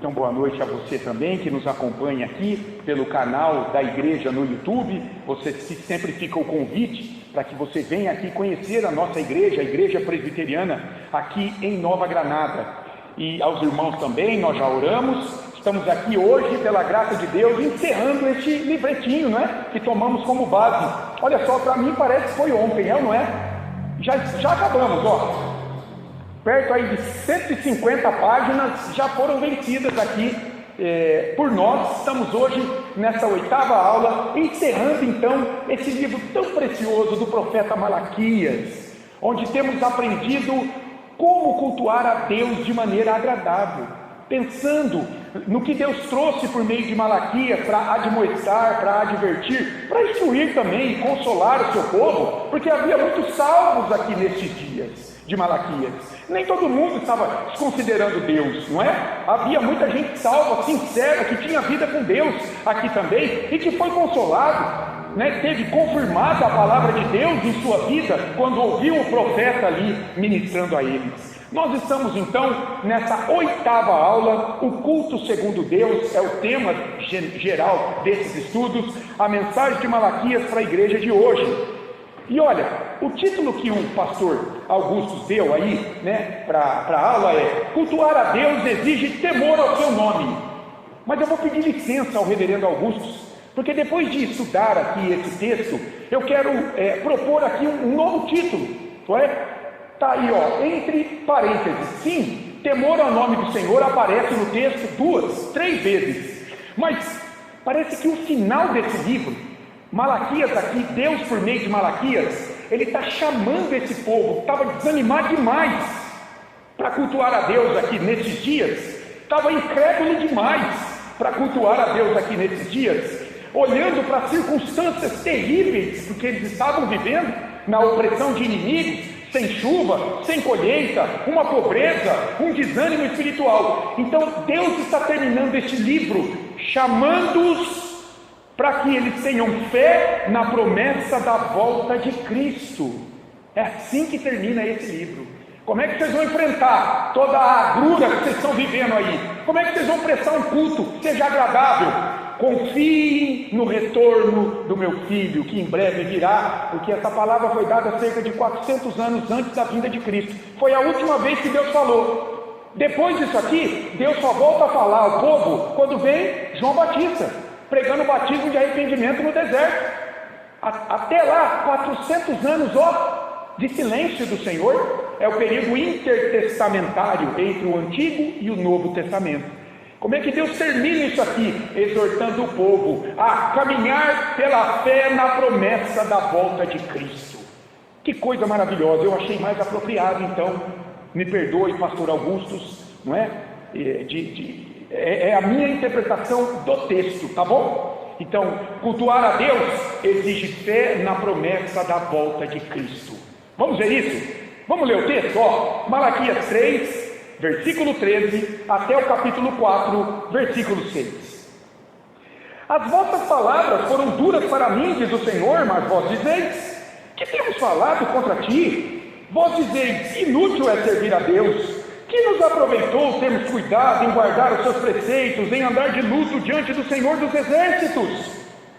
Então, boa noite a você também que nos acompanha aqui pelo canal da igreja no YouTube. Você sempre fica o convite para que você venha aqui conhecer a nossa igreja, a Igreja Presbiteriana, aqui em Nova Granada. E aos irmãos também, nós já oramos. Estamos aqui hoje, pela graça de Deus, encerrando este livretinho, né? Que tomamos como base. Olha só, para mim parece que foi ontem, não é? Já acabamos, ó. Perto aí de 150 páginas já foram vencidas aqui por nós. Estamos hoje nessa 8ª aula, encerrando então esse livro tão precioso do profeta Malaquias, onde temos aprendido como cultuar a Deus de maneira agradável, pensando no que Deus trouxe por meio de Malaquias para admoestar, para advertir, para instruir também e consolar o seu povo, porque havia muitos salvos aqui nestes dias de Malaquias. Nem todo mundo estava desconsiderando Deus, não é? Havia muita gente salva, sincera, que tinha vida com Deus aqui também, e que foi consolado, né? Teve confirmada a palavra de Deus em sua vida, quando ouviu o profeta ali ministrando a eles. Nós estamos então nessa 8ª aula. O culto segundo Deus é o tema geral desses estudos, a mensagem de Malaquias para a igreja de hoje. E olha, o título que o pastor Augusto deu aí, né, para a aula é: cultuar a Deus exige temor ao seu nome. Mas eu vou pedir licença ao reverendo Augusto, porque depois de estudar aqui esse texto, eu quero propor aqui um novo título, não é? Está aí, ó, entre parênteses. Sim, temor ao nome do Senhor aparece no texto 2, 3 vezes. Mas parece que o final desse livro, Malaquias aqui, Deus por meio de Malaquias, ele está chamando esse povo que estava desanimado demais para cultuar a Deus aqui nesses dias, estava incrédulo demais para cultuar a Deus aqui nesses dias, olhando para as circunstâncias terríveis que eles estavam vivendo, na opressão de inimigos, sem chuva, sem colheita, uma pobreza, um desânimo espiritual. Então Deus está terminando este livro, chamando-os para que eles tenham fé na promessa da volta de Cristo. É assim que termina esse livro. Como é que vocês vão enfrentar toda a agrura que vocês estão vivendo aí? Como é que vocês vão prestar um culto que seja agradável? Confiem no retorno do meu filho, que em breve virá, porque essa palavra foi dada cerca de 400 anos antes da vinda de Cristo. Foi a última vez que Deus falou. Depois disso aqui, Deus só volta a falar ao povo quando vem João Batista, pregando o batismo de arrependimento no deserto. Até lá, 400 anos de silêncio do Senhor. É o período intertestamentário entre o Antigo e o Novo Testamento. Como é que Deus termina isso aqui? Exortando o povo a caminhar pela fé na promessa da volta de Cristo. Que coisa maravilhosa. Eu achei mais apropriado, então, me perdoe, pastor Augustus, não é? É a minha interpretação do texto, tá bom? Então, cultuar a Deus exige fé na promessa da volta de Cristo. Vamos ver isso? Vamos ler o texto? Malaquias 3, versículo 13, até o capítulo 4, versículo 6. As vossas palavras foram duras para mim, diz o Senhor, mas vós dizeis: que temos falado contra ti? Vós dizeis: inútil é servir a Deus. Que nos aproveitou termos cuidado em guardar os seus preceitos, em andar de luto diante do Senhor dos Exércitos?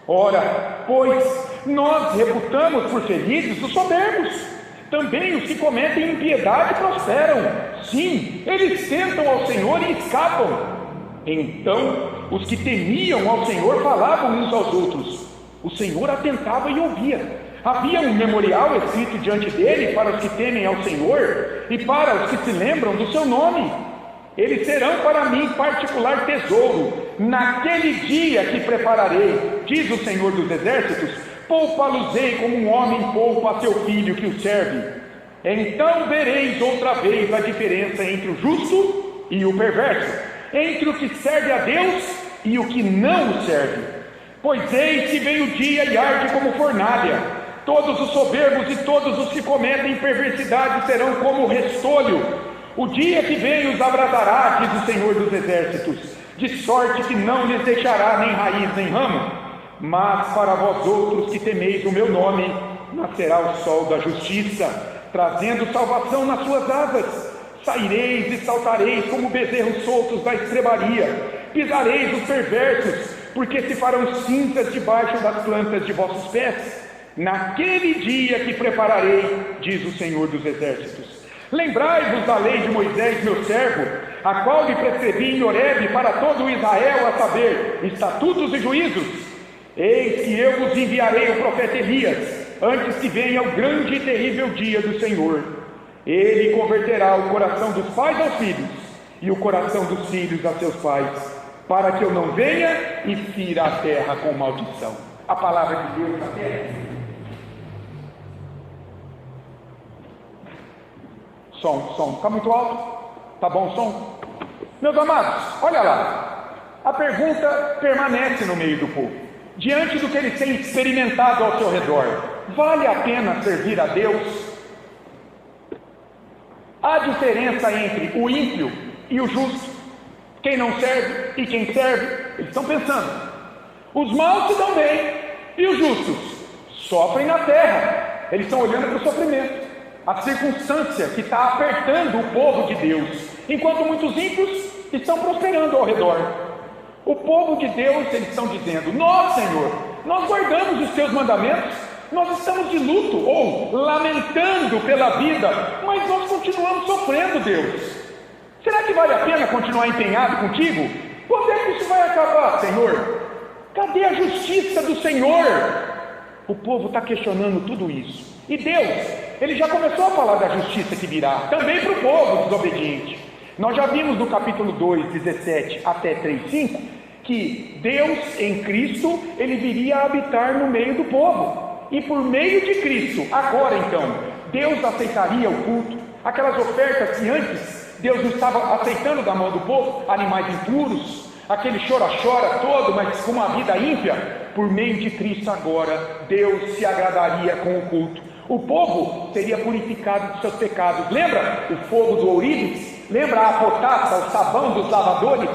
Ora, pois, nós reputamos por felizes os soberbos. Também os que cometem impiedade prosperam. Sim, eles tentam ao Senhor e escapam. Então, os que temiam ao Senhor falavam uns aos outros. O Senhor atentava e ouvia. Havia um memorial escrito diante dele para os que temem ao Senhor e para os que se lembram do seu nome. Eles serão para mim particular tesouro. Naquele dia que prepararei, diz o Senhor dos Exércitos, poupa-los-ei como um homem poupa a seu filho que o serve. Então vereis outra vez a diferença entre o justo e o perverso, entre o que serve a Deus e o que não o serve. Pois eis que vem o dia e arde como fornalha. Todos os soberbos e todos os que cometem perversidade serão como restolho. O dia que vem os abradará, diz o Senhor dos Exércitos, de sorte que não lhes deixará nem raiz nem ramo. Mas para vós outros que temeis o meu nome, nascerá o sol da justiça, trazendo salvação nas suas asas. Saireis e saltareis como bezerros soltos da estrebaria, pisareis os perversos, porque se farão cinzas debaixo das plantas de vossos pés, naquele dia que prepararei, diz o Senhor dos Exércitos. Lembrai-vos da lei de Moisés, meu servo, a qual lhe prescrevi em Horebe para todo Israel, a saber, estatutos e juízos. Eis que eu vos enviarei o profeta Elias, antes que venha o grande e terrível dia do Senhor. Ele converterá o coração dos pais aos filhos, e o coração dos filhos a seus pais, para que eu não venha e fira a terra com maldição. A palavra de Deus na terra. Som, está muito alto? Tá bom o som? Meus amados, olha lá, a pergunta permanece no meio do povo, diante do que eles têm experimentado ao seu redor: vale a pena servir a Deus? Há diferença entre o ímpio e o justo, quem não serve e quem serve. Eles estão pensando, os maus se dão bem e os justos sofrem na terra. Eles estão olhando para o sofrimento, a circunstância que está apertando o povo de Deus, enquanto muitos ímpios estão prosperando ao redor. O povo de Deus, eles estão dizendo: nós, Senhor, nós guardamos os teus mandamentos, nós estamos de luto ou lamentando pela vida, mas nós continuamos sofrendo, Deus. Será que vale a pena continuar empenhado contigo? Quando é que isso vai acabar, Senhor? Cadê a justiça do Senhor? O povo está questionando tudo isso. E Deus, Ele já começou a falar da justiça que virá, também para o povo desobediente. Nós já vimos no capítulo 2, 17 até 3:5, que Deus em Cristo, Ele viria a habitar no meio do povo. E por meio de Cristo, agora então, Deus aceitaria o culto, aquelas ofertas que antes Deus não estava aceitando da mão do povo, animais impuros, aquele chora-chora todo, mas com uma vida ímpia. Por meio de Cristo agora, Deus se agradaria com o culto. O povo seria purificado dos seus pecados. Lembra o fogo do ourives? Lembra a potassa, o sabão dos lavadores?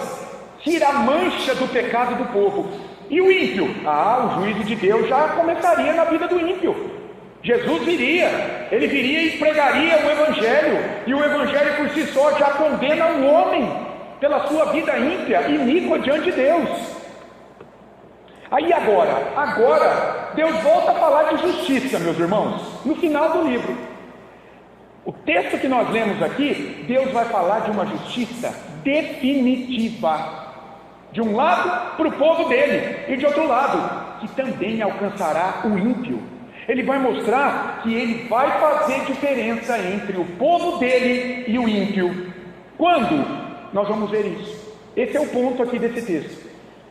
Tira a mancha do pecado do povo. E o ímpio? O juízo de Deus já começaria na vida do ímpio. Jesus viria, ele viria e pregaria o Evangelho, e o Evangelho por si só já condena o homem pela sua vida ímpia, iníqua diante de Deus. Aí agora, Deus volta a falar de justiça, meus irmãos, no final do livro. O texto que nós lemos aqui, Deus vai falar de uma justiça definitiva. De um lado, para o povo dele, e de outro lado, que também alcançará o ímpio. Ele vai mostrar que ele vai fazer diferença entre o povo dele e o ímpio. Quando? Nós vamos ver isso. Esse é o ponto aqui desse texto.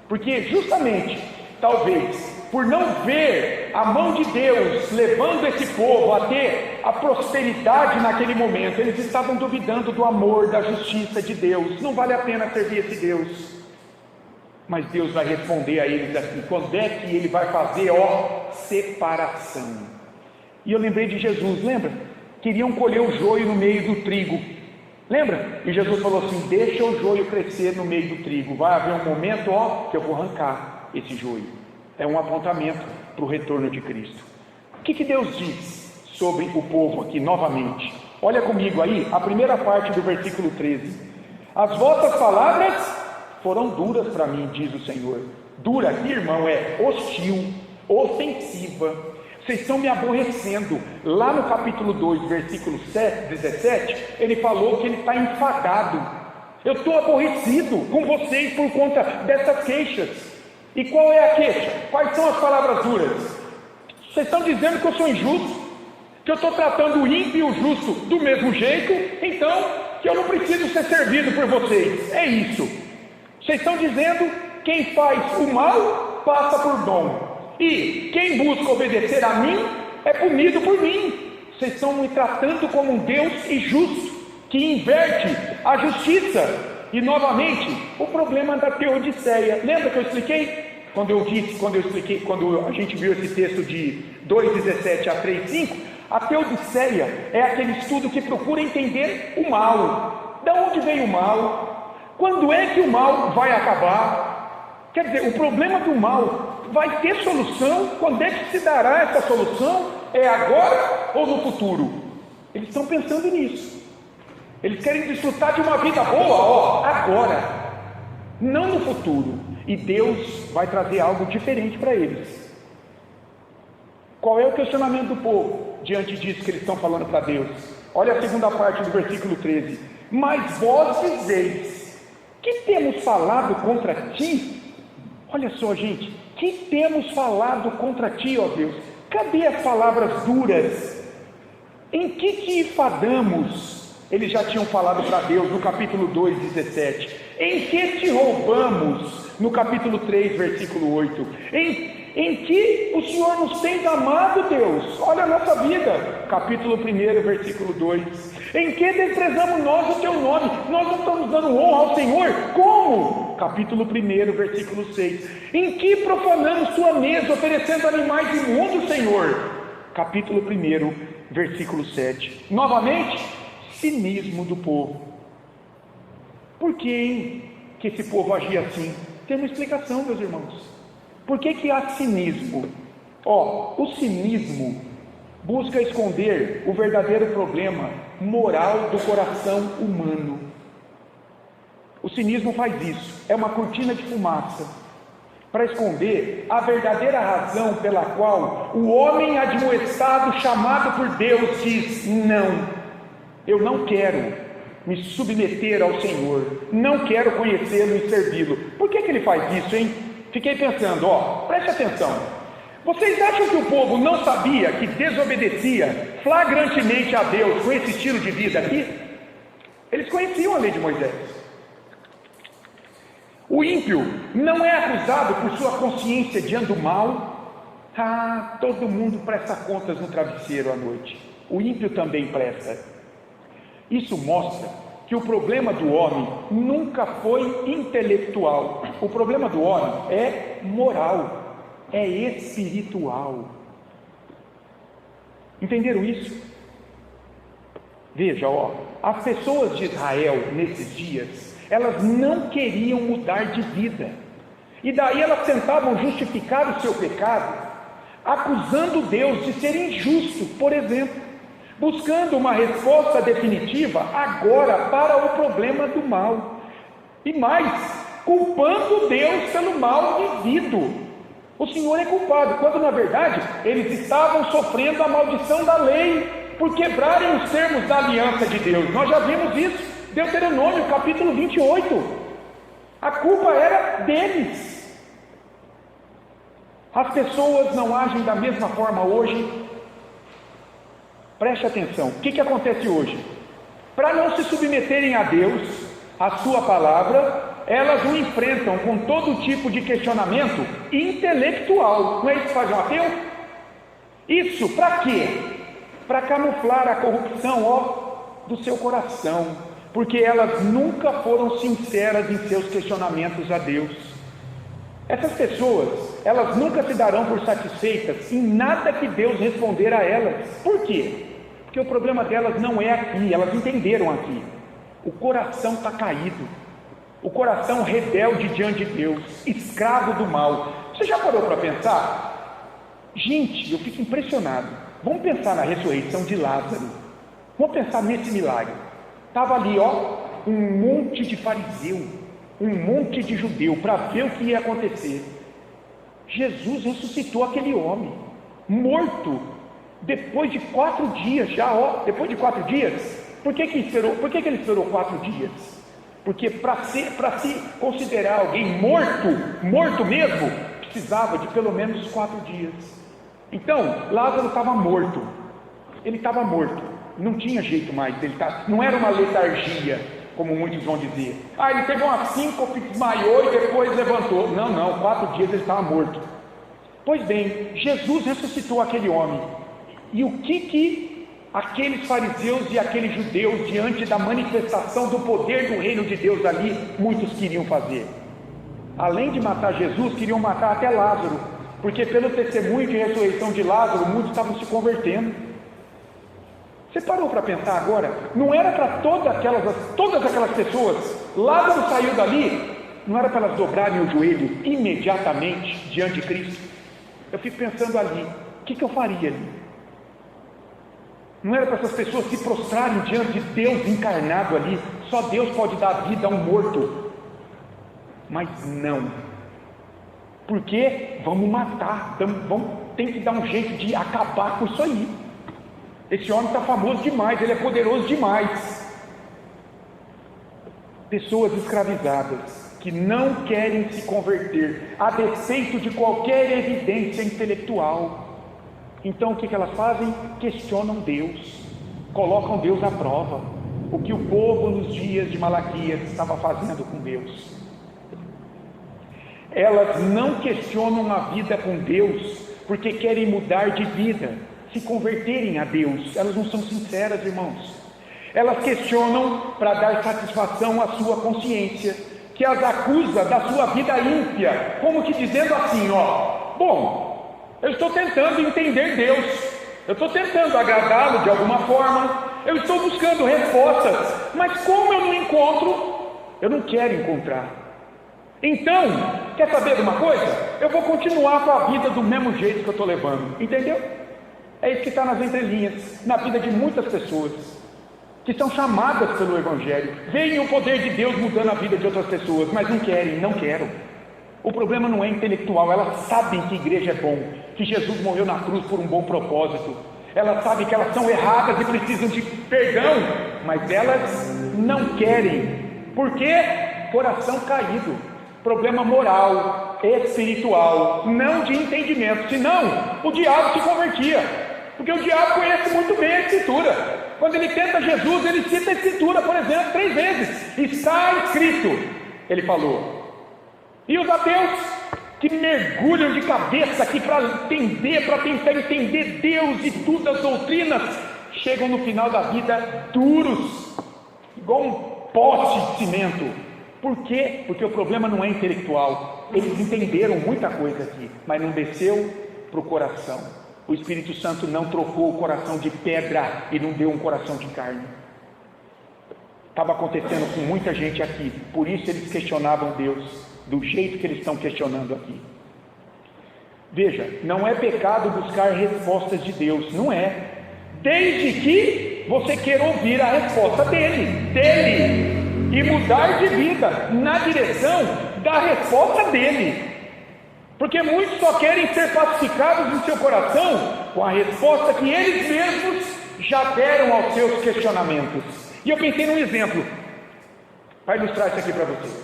Porque justamente, talvez, por não ver a mão de Deus levando esse povo a ter a prosperidade naquele momento, eles estavam duvidando do amor, da justiça de Deus. Não vale a pena servir esse Deus. Mas Deus vai responder a eles assim: quando é que Ele vai fazer, separação? E eu lembrei de Jesus, lembra? Queriam colher o joio no meio do trigo, lembra? E Jesus falou assim: deixa o joio crescer no meio do trigo, vai haver um momento, que eu vou arrancar esse joio. É um apontamento para o retorno de Cristo. O que Deus diz sobre o povo aqui novamente? Olha comigo aí, a primeira parte do versículo 13. As vossas palavras foram duras para mim, diz o Senhor. Dura aqui, irmão, é hostil, ofensiva. Vocês estão me aborrecendo. Lá no capítulo 2, versículo 17, ele falou que ele está enfadado. Eu estou aborrecido com vocês por conta dessas queixas. E qual é a queixa? Quais são as palavras duras? Vocês estão dizendo que eu sou injusto, que eu estou tratando o ímpio e o justo do mesmo jeito, então que eu não preciso ser servido por vocês. É isso. Vocês estão dizendo: quem faz o mal passa por dom, e quem busca obedecer a mim é punido por mim. Vocês estão me tratando como um Deus injusto, que inverte a justiça. E novamente, o problema da Teodiceia. Lembra que eu expliquei? Quando a gente viu esse texto de 2,17 a 3,5, a Teodiceia é aquele estudo que procura entender o mal. Da onde vem o mal? Quando é que o mal vai acabar? Quer dizer, o problema do mal vai ter solução? Quando é que se dará essa solução? É agora ou no futuro? Eles estão pensando nisso. Eles querem desfrutar de uma vida boa, agora, não no futuro. E Deus vai trazer algo diferente para eles. Qual é o questionamento do povo diante disso que eles estão falando para Deus? Olha a segunda parte do versículo 13. Mas vós dizeis: que temos falado contra ti? Olha só, gente, que temos falado contra ti, ó Deus? Cadê as palavras duras? Em que te enfadamos? Eles já tinham falado para Deus no capítulo 2, 17. Em que te roubamos? No capítulo 3, versículo 8. Em que o Senhor nos tem amado, Deus? Olha a nossa vida. Capítulo 1, versículo 2. Em que desprezamos nós o teu nome? Nós não estamos dando honra ao Senhor? Como? Capítulo 1, versículo 6. Em que profanamos tua mesa, oferecendo animais imundos, Senhor? Capítulo 1, versículo 7. Novamente, cinismo do povo. Por que esse povo agia assim? Tem uma explicação, meus irmãos. Por que há cinismo? O cinismo busca esconder o verdadeiro problema moral do coração humano. O cinismo faz isso, é uma cortina de fumaça para esconder a verdadeira razão pela qual o homem admoestado, chamado por Deus, diz: não, eu não quero me submeter ao Senhor, não quero conhecê-lo e servi-lo. Por que ele faz isso, hein? Fiquei pensando, preste atenção. Vocês acham que o povo não sabia que desobedecia flagrantemente a Deus com esse estilo de vida aqui? Eles conheciam a lei de Moisés. O ímpio não é acusado por sua consciência de ando mal. Todo mundo presta contas no travesseiro à noite. O ímpio também presta. Isso mostra que o problema do homem nunca foi intelectual. O problema do homem é moral, é espiritual. Entenderam isso? Veja, as pessoas de Israel nesses dias, elas não queriam mudar de vida. E daí elas tentavam justificar o seu pecado, acusando Deus de ser injusto, por exemplo, buscando uma resposta definitiva agora para o problema do mal, e mais, culpando Deus pelo mal vivido. O Senhor é culpado, quando na verdade eles estavam sofrendo a maldição da lei, por quebrarem os termos da aliança de Deus. Nós já vimos isso, Deuteronômio capítulo 28, a culpa era deles. As pessoas não agem da mesma forma hoje. Preste atenção, o que acontece hoje? Para não se submeterem a Deus, a sua palavra, elas o enfrentam com todo tipo de questionamento intelectual. Não é isso que faz um ateu? Isso para quê? Para camuflar a corrupção do seu coração, porque elas nunca foram sinceras em seus questionamentos a Deus. Essas pessoas, elas nunca se darão por satisfeitas em nada que Deus responder a elas. Por quê? Porque o problema delas não é aqui, elas entenderam aqui. O coração está caído, o coração rebelde diante de Deus, escravo do mal. Você já parou para pensar? Gente, eu fico impressionado. Vamos pensar na ressurreição de Lázaro. Vamos pensar nesse milagre. Estava ali, um monte de fariseu, um monte de judeu, para ver o que ia acontecer. Jesus ressuscitou aquele homem, morto, depois de 4 dias já, depois de 4 dias. Por que ele esperou 4 dias? Porque para se considerar alguém morto mesmo, precisava de pelo menos 4 dias. Então, Lázaro estava morto, ele estava morto, não tinha jeito mais dele estar, não era uma letargia, como muitos vão dizer. Ele teve uma síncope, desmaiou e depois levantou. Não, 4 dias ele estava morto. Pois bem, Jesus ressuscitou aquele homem. E o que aqueles fariseus e aqueles judeus, diante da manifestação do poder do reino de Deus ali, muitos queriam fazer? Além de matar Jesus, queriam matar até Lázaro, porque pelo testemunho de ressurreição de Lázaro, muitos estavam se convertendo. Você parou para pensar agora? Não era para todas aquelas pessoas, Lázaro saiu dali, não era para elas dobrarem o joelho imediatamente diante de Cristo? Eu fico pensando ali, o que eu faria ali? Não era para essas pessoas se prostrarem diante de Deus encarnado ali. Só Deus pode dar vida a um morto. Mas não. Porque vamos matar, tem que dar um jeito de acabar com isso aí. Esse homem está famoso demais, ele é poderoso demais. Pessoas escravizadas que não querem se converter, a despeito de qualquer evidência intelectual. Então o que elas fazem? Questionam Deus, colocam Deus à prova. O que o povo nos dias de Malaquias estava fazendo com Deus. Elas não questionam a vida com Deus porque querem mudar de vida, se converterem a Deus. Elas não são sinceras, irmãos. Elas questionam para dar satisfação à sua consciência, que as acusa da sua vida ímpia, como que dizendo assim, bom, eu estou tentando entender Deus, eu estou tentando agradá-lo de alguma forma, eu estou buscando respostas, mas como eu não encontro, eu não quero encontrar. Então, quer saber de uma coisa? Eu vou continuar com a vida do mesmo jeito que eu estou levando, entendeu? É isso que está nas entrelinhas, na vida de muitas pessoas, que são chamadas pelo Evangelho, veem o poder de Deus mudando a vida de outras pessoas, mas não querem, não quero. O problema não é intelectual, elas sabem que igreja é bom, que Jesus morreu na cruz por um bom propósito, elas sabem que elas são erradas e precisam de perdão, mas elas não querem. Por quê? Coração caído, problema moral, espiritual, não de entendimento, senão o diabo se convertia, porque o diabo conhece muito bem a Escritura. Quando ele tenta Jesus, ele cita a Escritura, por exemplo, 3 vezes, está escrito, ele falou. E os ateus, que mergulham de cabeça aqui para tentar entender Deus e tudo as doutrinas, chegam no final da vida duros, igual um poste de cimento. Por quê? Porque o problema não é intelectual. Eles entenderam muita coisa aqui, mas não desceu para o coração. O Espírito Santo não trocou o coração de pedra e não deu um coração de carne. Estava acontecendo com muita gente aqui, por isso eles questionavam Deus, do jeito que eles estão questionando aqui. Veja, não é pecado buscar respostas de Deus, não é, desde que você queira ouvir a resposta dele, e mudar de vida na direção da resposta dele. Porque muitos só querem ser pacificados em seu coração com a resposta que eles mesmos já deram aos seus questionamentos. E eu pensei num exemplo para ilustrar isso aqui para você.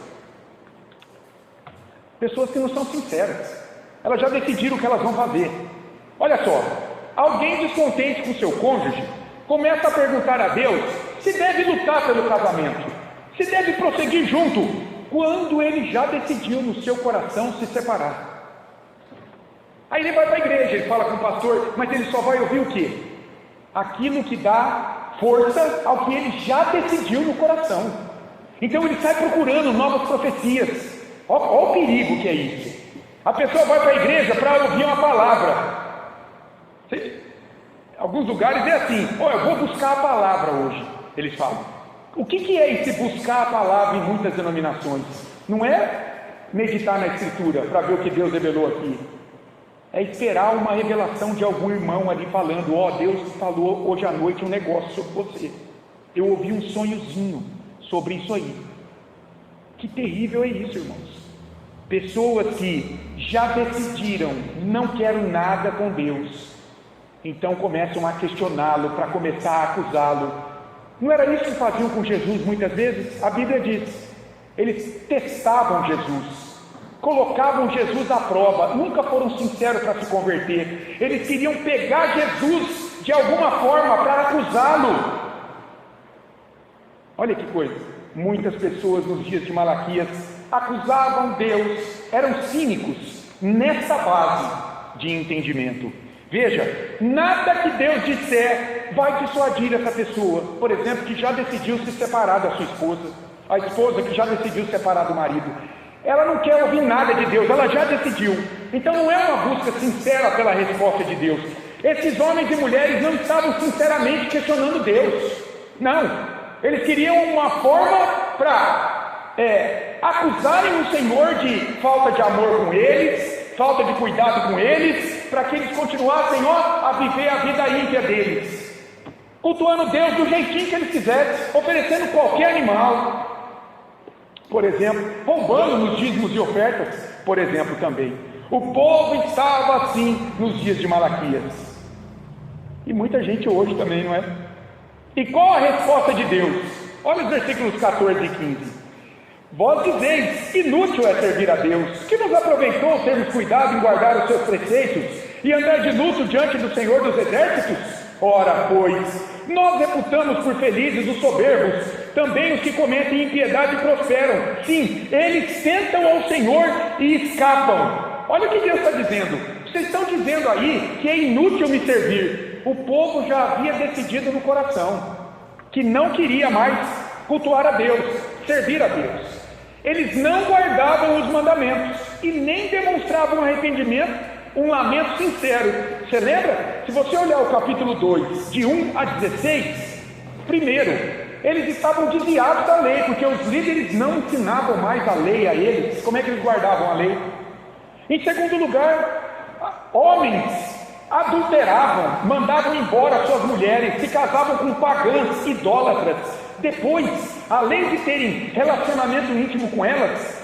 Pessoas que não são sinceras, elas já decidiram o que elas vão fazer. Olha só, alguém descontente com seu cônjuge começa a perguntar a Deus se deve lutar pelo casamento, se deve prosseguir junto, quando ele já decidiu no seu coração se separar. Aí ele vai para a igreja, ele fala com o pastor, mas ele só vai ouvir o quê? Aquilo que dá força ao que ele já decidiu no coração. Então ele sai procurando novas profecias. Olha o perigo que é isso. A pessoa vai para a igreja para ouvir uma palavra. Alguns lugares é assim, eu vou buscar a palavra hoje, eles falam. O que é esse buscar a palavra em muitas denominações? Não é meditar na Escritura para ver o que Deus revelou aqui. É esperar uma revelação de algum irmão ali falando, Deus falou hoje à noite um negócio sobre você. Eu ouvi um sonhozinho sobre isso aí. Que terrível é isso, irmãos. Pessoas que já decidiram, não quero nada com Deus, então começam a questioná-lo, para começar a acusá-lo. Não era isso que faziam com Jesus muitas vezes? A Bíblia diz, eles testavam Jesus, colocavam Jesus à prova, nunca foram sinceros para se converter. Eles queriam pegar Jesus de alguma forma para acusá-lo. Olha que coisa, muitas pessoas nos dias de Malaquias acusavam Deus, eram cínicos nessa base de entendimento. Veja, nada que Deus disser vai dissuadir essa pessoa, por exemplo, que já decidiu se separar da sua esposa, a esposa que já decidiu separar do marido. Ela não quer ouvir nada de Deus, ela já decidiu. Então não é uma busca sincera pela resposta de Deus. Esses homens e mulheres não estavam sinceramente questionando Deus, não, eles queriam uma forma para acusarem o Senhor de falta de amor com eles, falta de cuidado com eles, para que eles continuassem a viver a vida ímpia deles. cultuando Deus do jeitinho que eles quisessem, oferecendo qualquer animal, por exemplo, roubando nos dízimos e ofertas, por exemplo, também. O povo estava assim nos dias de Malaquias, e muita gente hoje também, não é? E qual a resposta de Deus? Olha os versículos 14 e 15. Vós dizeis, inútil é servir a Deus, que nos aproveitou termos cuidado em guardar os seus preceitos e andar de luto diante do Senhor dos exércitos? Ora, pois, nós reputamos por felizes os soberbos, também os que cometem impiedade prosperam. Sim, eles tentam ao Senhor e escapam. Olha o que Deus está dizendo. Vocês estão dizendo aí que é inútil me servir. O povo já havia decidido no coração que não queria mais cultuar a Deus, servir a Deus. Eles não guardavam os mandamentos e nem demonstravam arrependimento, um lamento sincero. Você lembra? Se você olhar o capítulo 2, de 1 a 16, primeiro, eles estavam desviados da lei, porque os líderes não ensinavam mais a lei a eles. Como é que eles guardavam a lei? Em segundo lugar, homens adulteravam, mandavam embora suas mulheres, se casavam com pagãs, idólatras. Depois, além de terem relacionamento íntimo com elas,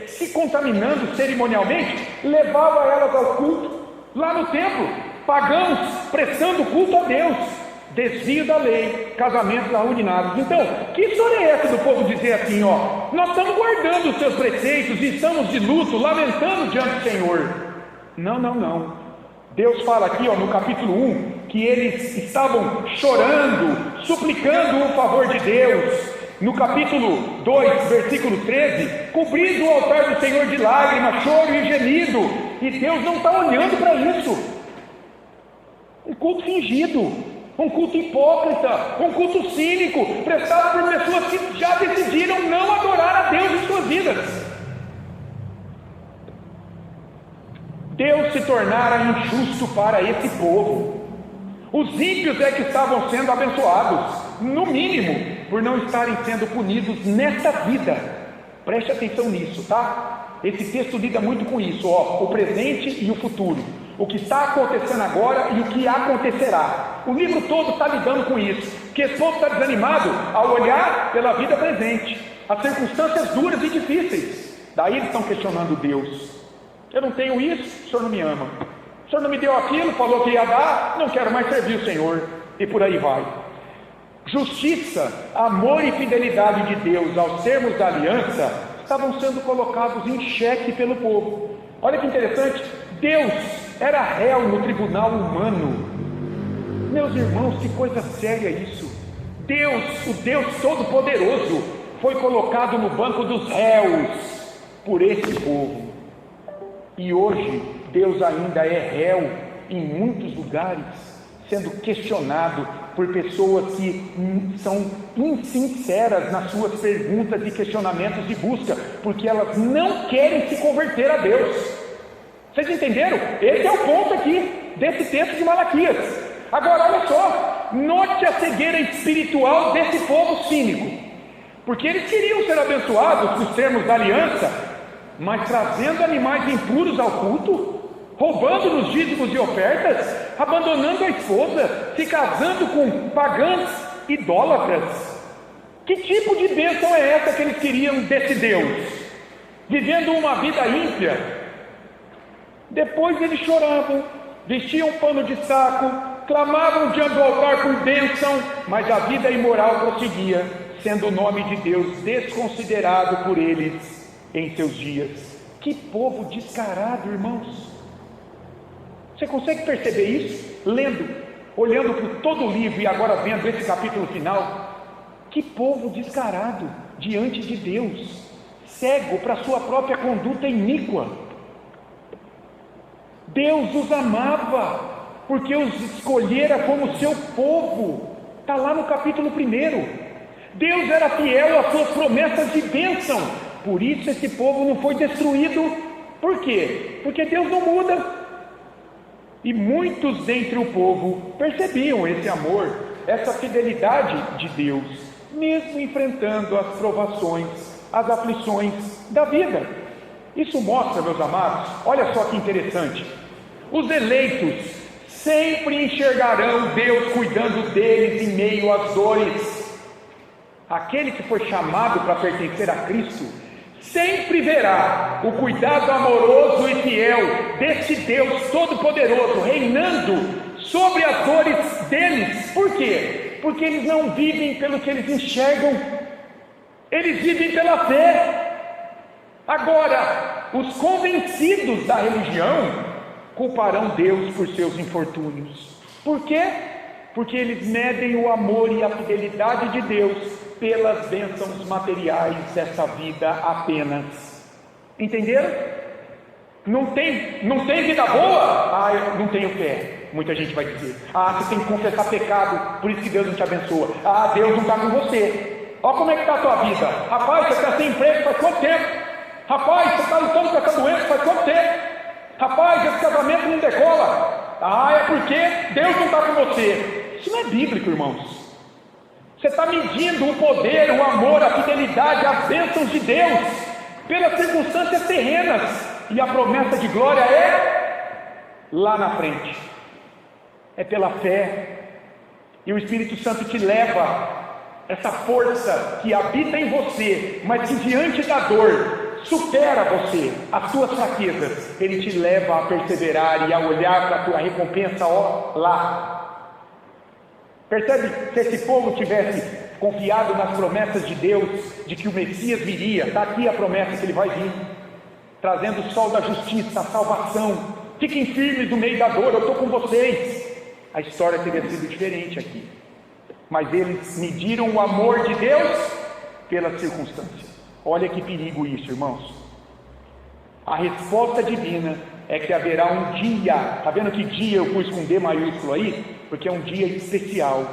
se contaminando cerimonialmente, levava elas ao culto, lá no templo, pagãos, prestando culto a Deus, desvio da lei, casamentos arruinados. Então, que história é essa do povo dizer assim, ó, nós estamos guardando os seus preceitos e estamos de luto, lamentando diante do Senhor? Não. Deus fala aqui, ó, no capítulo 1, que eles estavam chorando, suplicando o favor de Deus. No capítulo 2, versículo 13, cobrindo o altar do Senhor de lágrimas, choro e gemido, e Deus não está olhando para isso. Um culto fingido, um culto hipócrita, um culto cínico, prestado por pessoas que já decidiram não adorar a Deus em suas vidas. Deus se tornara injusto para esse povo. Os ímpios é que estavam sendo abençoados, no mínimo, por não estarem sendo punidos nesta vida. Preste atenção nisso, tá? Esse texto lida muito com isso, ó, o presente e o futuro, o que está acontecendo agora e o que acontecerá. O livro todo está lidando com isso, porque esse povo está desanimado ao olhar pela vida presente, as circunstâncias duras e difíceis. Daí eles estão questionando Deus. Eu não tenho isso, o Senhor não me ama. O Senhor não me deu aquilo, falou que ia dar, não quero mais servir o Senhor. E por aí vai. Justiça, amor e fidelidade de Deus aos termos da aliança estavam sendo colocados em xeque pelo povo. Olha que interessante, Deus era réu no tribunal humano. Meus irmãos, que coisa séria isso. Deus, o Deus Todo-Poderoso, foi colocado no banco dos réus por esse povo. E hoje, Deus ainda é réu em muitos lugares, sendo questionado por pessoas que são insinceras nas suas perguntas e questionamentos de busca, porque elas não querem se converter a Deus. Vocês entenderam? Esse é o ponto aqui, desse texto de Malaquias. Agora, olha só, note a cegueira espiritual desse povo cínico, porque eles queriam ser abençoados nos termos da aliança, mas trazendo animais impuros ao culto, roubando nos dízimos e ofertas, abandonando a esposa, se casando com pagãs idólatras. Que tipo de bênção é essa que eles queriam desse Deus? Vivendo uma vida ímpia. Depois eles choravam, vestiam um pano de saco, clamavam diante do altar por bênção, mas a vida imoral prosseguia, sendo o nome de Deus desconsiderado por eles em seus dias. Que povo descarado, irmãos. Você consegue perceber isso? Lendo, olhando por todo o livro e agora vendo esse capítulo final. Que povo descarado diante de Deus, cego para sua própria conduta iníqua. Deus os amava, porque os escolhera como seu povo. Está lá no capítulo 1. Deus era fiel às suas promessas de bênção. Por isso esse povo não foi destruído. Por quê? Porque Deus não muda. E muitos dentre o povo percebiam esse amor, essa fidelidade de Deus, mesmo enfrentando as provações, as aflições da vida. Isso mostra, meus amados, olha só que interessante, os eleitos sempre enxergarão Deus cuidando deles em meio às dores. Aquele que foi chamado para pertencer a Cristo, sempre verá o cuidado amoroso e fiel desse Deus Todo-Poderoso, reinando sobre as dores deles. Por quê? Porque eles não vivem pelo que eles enxergam, eles vivem pela fé. Agora, os convencidos da religião culparão Deus por seus infortúnios. Por quê? Porque eles medem o amor e a fidelidade de Deus pelas bênçãos materiais dessa vida apenas. Entenderam? Não tem vida boa? Eu não tenho fé. Muita gente vai dizer: você tem que confessar pecado, por isso que Deus não te abençoa. Deus não está com você. Olha como é que está a tua vida. Rapaz, você está sem emprego faz quanto tempo? Rapaz, você está lutando com essa doença faz quanto tempo? Rapaz, esse casamento não decola. É porque Deus não está com você. Isso não é bíblico, irmãos. Você está medindo o poder, o amor, a fidelidade, as bênçãos de Deus pelas circunstâncias terrenas. E a promessa de glória é lá na frente. É pela fé. E o Espírito Santo te leva, essa força que habita em você, mas que diante da dor supera você, as suas fraquezas. Ele te leva a perseverar e a olhar para a tua recompensa, lá. Percebe? Se esse povo tivesse confiado nas promessas de Deus, de que o Messias viria, está aqui a promessa que ele vai vir, trazendo o sol da justiça, a salvação. Fiquem firmes no meio da dor, eu estou com vocês. A história teria sido diferente aqui. Mas eles mediram o amor de Deus pelas circunstâncias. Olha que perigo isso, irmãos. A resposta divina é que haverá um dia. Está vendo que dia eu pus com D maiúsculo aí? Porque é um dia especial,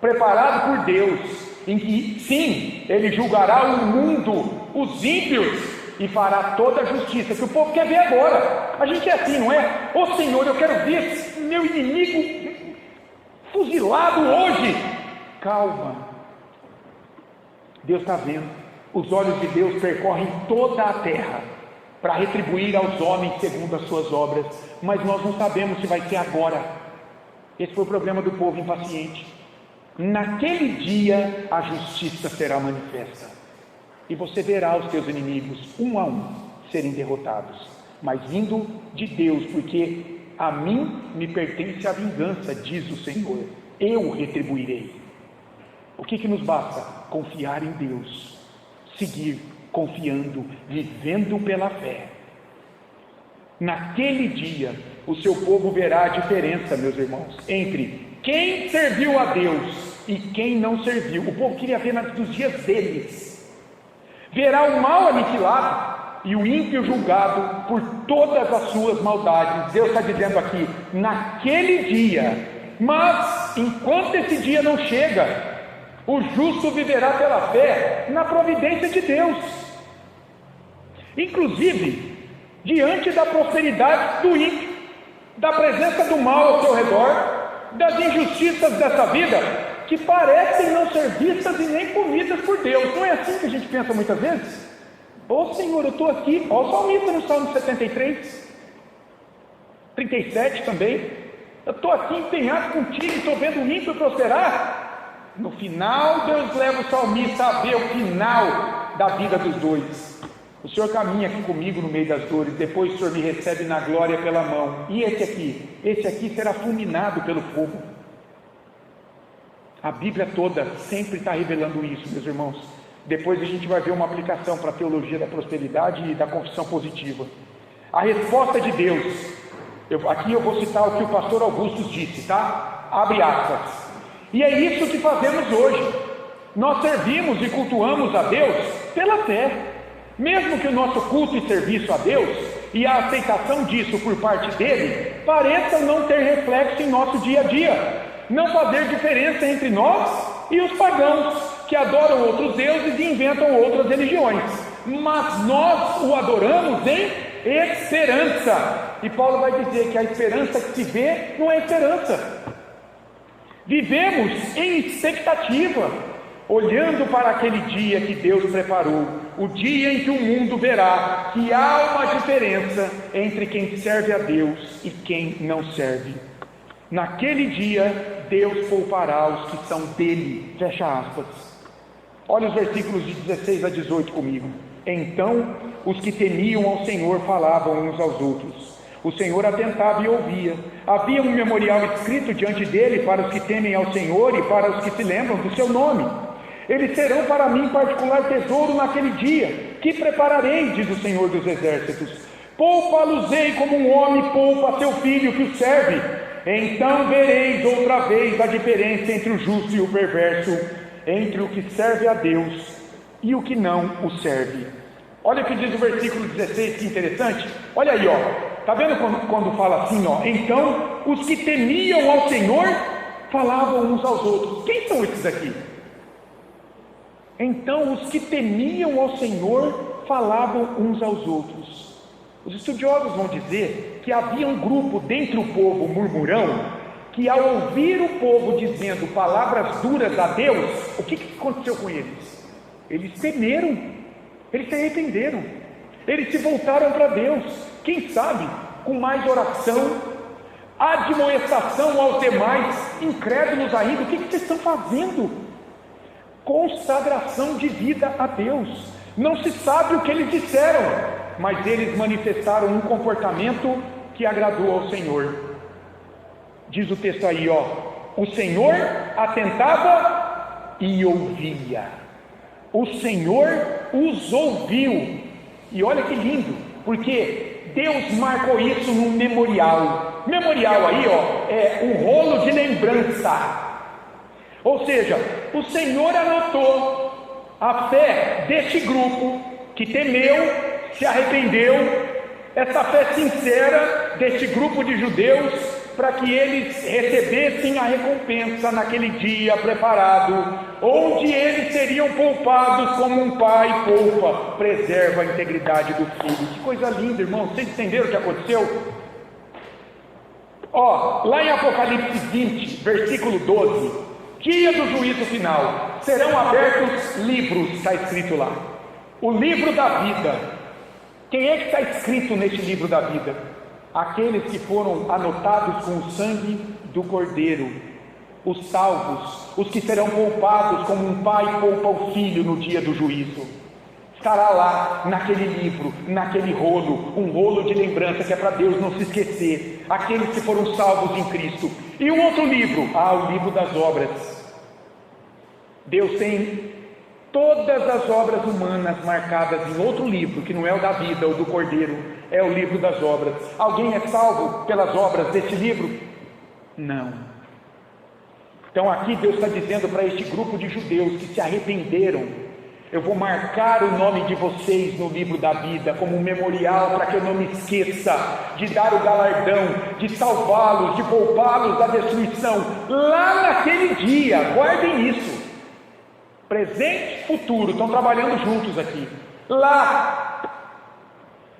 preparado por Deus, em que, sim, Ele julgará o mundo, os ímpios, e fará toda a justiça, que o povo quer ver agora. A gente é assim, não é? Senhor, eu quero ver meu inimigo fuzilado hoje. Calma. Deus está vendo. Os olhos de Deus percorrem toda a terra para retribuir aos homens segundo as suas obras, mas nós não sabemos se vai ser agora. Esse foi o problema do povo impaciente. Naquele dia a justiça será manifesta, e você verá os teus inimigos um a um serem derrotados, mas vindo de Deus, porque a mim me pertence a vingança, diz o Senhor, eu retribuirei. O que nos basta? Confiar em Deus, seguir confiando, vivendo pela fé. Naquele dia o seu povo verá a diferença, meus irmãos, entre quem serviu a Deus e quem não serviu. O povo queria ver nos dias deles. Verá o mal aniquilado e o ímpio julgado por todas as suas maldades. Deus está dizendo aqui, naquele dia. Mas enquanto esse dia não chega, o justo viverá pela fé na providência de Deus. Inclusive, diante da prosperidade do ímpio, da presença do mal ao seu redor, das injustiças dessa vida, que parecem não ser vistas e nem comidas por Deus. Não é assim que a gente pensa muitas vezes? Senhor, eu estou aqui. Olha o salmista no Salmo 73, 37 também. Eu estou aqui empenhado contigo, estou vendo o ímpio prosperar. No final, Deus leva o salmista a ver o final da vida dos dois. O Senhor caminha aqui comigo no meio das dores, depois o Senhor me recebe na glória pela mão. E esse aqui será fulminado pelo fogo. A Bíblia toda sempre está revelando isso, meus irmãos. Depois a gente vai ver uma aplicação para a teologia da prosperidade e da confissão positiva. A resposta de Deus, aqui eu vou citar o que o pastor Augusto disse, tá? Abre aspas. E é isso que fazemos hoje. Nós servimos e cultuamos a Deus pela fé. Mesmo que o nosso culto e serviço a Deus e a aceitação disso por parte dele pareçam não ter reflexo em nosso dia a dia, não fazer diferença entre nós e os pagãos que adoram outros deuses e inventam outras religiões, mas nós o adoramos em esperança. E Paulo vai dizer que a esperança que se vê não é esperança. Vivemos em expectativa, olhando para aquele dia que Deus preparou, o dia em que o mundo verá que há uma diferença entre quem serve a Deus e quem não serve. Naquele dia, Deus poupará os que são dele. Fecha aspas. Olha os versículos de 16 a 18 comigo. Então, os que temiam ao Senhor falavam uns aos outros. O Senhor atentava e ouvia. Havia um memorial escrito diante dele para os que temem ao Senhor e para os que se lembram do seu nome. Eles serão para mim particular tesouro naquele dia, que prepararei, diz o Senhor dos Exércitos. Poupa-los-ei como um homem poupa seu filho que o serve. Então vereis outra vez a diferença entre o justo e o perverso, entre o que serve a Deus e o que não o serve. Olha o que diz o versículo 16, que interessante. Olha aí, está vendo quando fala assim, então os que temiam ao Senhor falavam uns aos outros. Quem são esses aqui? Então os que temiam ao Senhor falavam uns aos outros. Os estudiosos vão dizer que havia um grupo dentre o povo murmurão, que ao ouvir o povo dizendo palavras duras a Deus, o que aconteceu com eles? Eles temeram, eles se arrependeram, eles se voltaram para Deus. Quem sabe, com mais oração, admoestação aos demais, incrédulos ainda. O que vocês estão fazendo? Consagração de vida a Deus. Não se sabe o que eles disseram, mas eles manifestaram um comportamento que agradou ao Senhor. Diz o texto aí, o Senhor atentava e ouvia. O Senhor os ouviu. E olha que lindo, porque Deus marcou isso num memorial. Memorial aí, é um rolo de lembrança. Ou seja, o Senhor anotou a fé deste grupo que temeu, se arrependeu, essa fé sincera deste grupo de judeus, para que eles recebessem a recompensa naquele dia preparado, onde eles seriam poupados como um pai poupa, preserva a integridade do filho. Que coisa linda, irmão. Vocês entenderam o que aconteceu? Lá em Apocalipse 20, versículo 12, dia do juízo final, serão abertos livros, está escrito lá, o livro da vida. Quem é que está escrito neste livro da vida? Aqueles que foram anotados com o sangue do Cordeiro, os salvos, os que serão poupados como um pai poupa o filho no dia do juízo. Estará lá naquele livro, naquele rolo, um rolo de lembrança que é para Deus não se esquecer, aqueles que foram salvos em Cristo. E um outro livro, o livro das obras. Deus tem todas as obras humanas marcadas em outro livro, que não é o da vida ou do Cordeiro, é o livro das obras. Alguém é salvo pelas obras desse livro? Não. Então aqui Deus está dizendo para este grupo de judeus que se arrependeram: eu vou marcar o nome de vocês no livro da vida como um memorial, para que eu não me esqueça de dar o galardão, de salvá-los, de poupá-los da destruição lá naquele dia. Guardem isso. Presente e futuro estão trabalhando juntos aqui. Lá,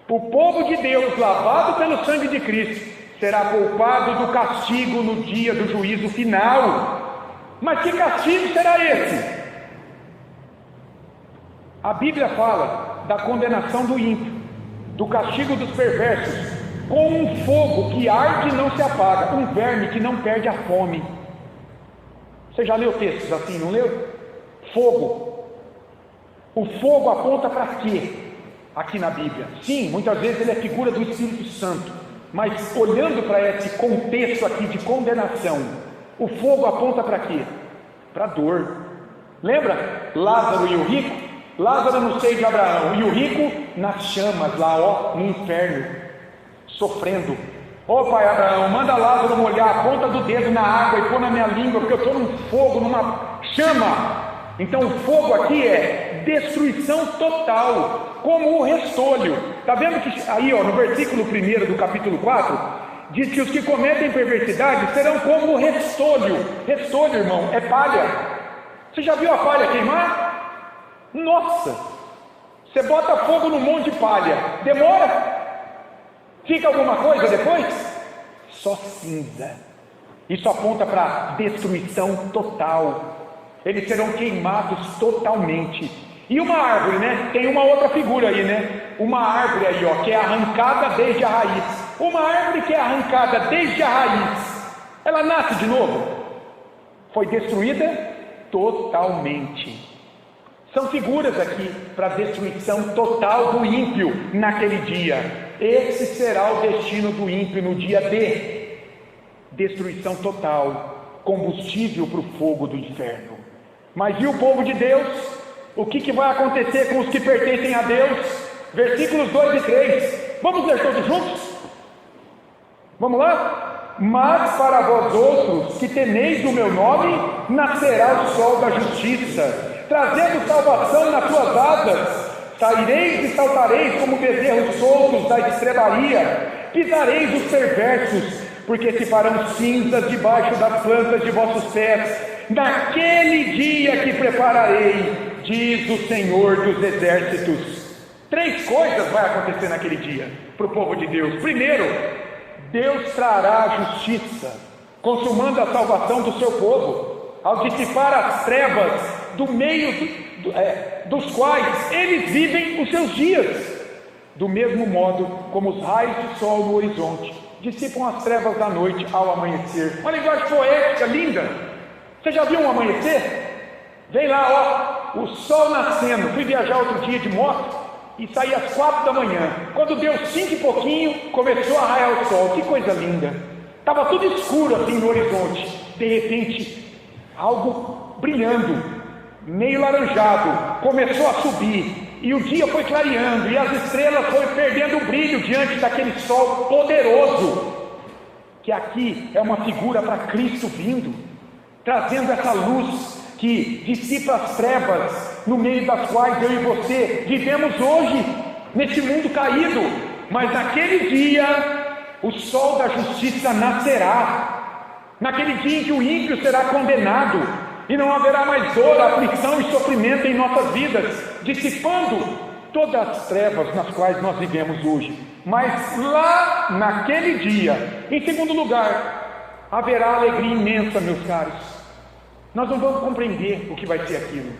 o povo de Deus, lavado pelo sangue de Cristo, será poupado do castigo no dia do juízo final. Mas que castigo será esse? A Bíblia fala da condenação do ímpio, do castigo dos perversos, com um fogo que arde e não se apaga, um verme que não perde a fome. Você já leu textos assim, não leu? Fogo. O fogo aponta para quê aqui na Bíblia? Sim, muitas vezes ele é figura do Espírito Santo, mas olhando para esse contexto aqui de condenação, o fogo aponta para quê? Para dor. Lembra Lázaro e o rico? Lázaro no seio de Abraão e o rico nas chamas lá, no inferno, sofrendo. Pai Abraão, manda Lázaro molhar a ponta do dedo na água e pôr na minha língua, porque eu estou num fogo, numa chama. Então o fogo aqui é destruição total, como o restolho. Está vendo que aí no versículo 1 do capítulo 4, diz que os que cometem perversidade serão como o restolho. Restolho, irmão, é palha. Você já viu a palha queimar? Nossa! Você bota fogo num monte de palha, demora? Fica alguma coisa depois? Só cinza. Isso aponta para destruição total. Eles serão queimados totalmente. E uma árvore, né? Tem uma outra figura aí, né? Uma árvore aí, que é arrancada desde a raiz. Uma árvore que é arrancada desde a raiz. Ela nasce de novo? Foi destruída totalmente. São figuras aqui para a destruição total do ímpio naquele dia. Esse será o destino do ímpio no dia D. Destruição total, combustível para o fogo do inferno. Mas e o povo de Deus? O que vai acontecer com os que pertencem a Deus? Versículos 2 e 3. Vamos ler todos juntos? Vamos lá? Mas para vós outros que temeis o meu nome, nascerá o sol da justiça, trazendo salvação nas suas asas. Saireis e saltareis como bezerros soltos da estrebaria, pisareis os perversos, porque se farão cinzas debaixo das plantas de vossos pés, naquele dia que prepararei, diz o Senhor dos Exércitos. 3 coisas vai acontecer naquele dia para o povo de Deus. Primeiro, Deus trará a justiça, consumando a salvação do seu povo, ao dissipar as trevas do meio dos quais eles vivem os seus dias, do mesmo modo como os raios de sol no horizonte dissipam as trevas da noite ao amanhecer. Uma linguagem poética linda. Você já viu um amanhecer? Vem lá, ó, o sol nascendo. Fui viajar outro dia de moto e saí às 4 da manhã. Quando deu 5 e pouquinho, começou a raiar o sol. Que coisa linda. Estava tudo escuro assim no horizonte. De repente, algo brilhando, meio laranjado, começou a subir. E o dia foi clareando, e as estrelas foram perdendo o brilho diante daquele sol poderoso, que aqui é uma figura para Cristo vindo, trazendo essa luz que dissipa as trevas, no meio das quais eu e você vivemos hoje, neste mundo caído. Mas naquele dia, o sol da justiça nascerá, naquele dia em que o ímpio será condenado, e não haverá mais dor, aflição e sofrimento em nossas vidas, dissipando todas as trevas nas quais nós vivemos hoje. Mas lá naquele dia, em segundo lugar, haverá alegria imensa, meus caros. Nós não vamos compreender o que vai ser aquilo.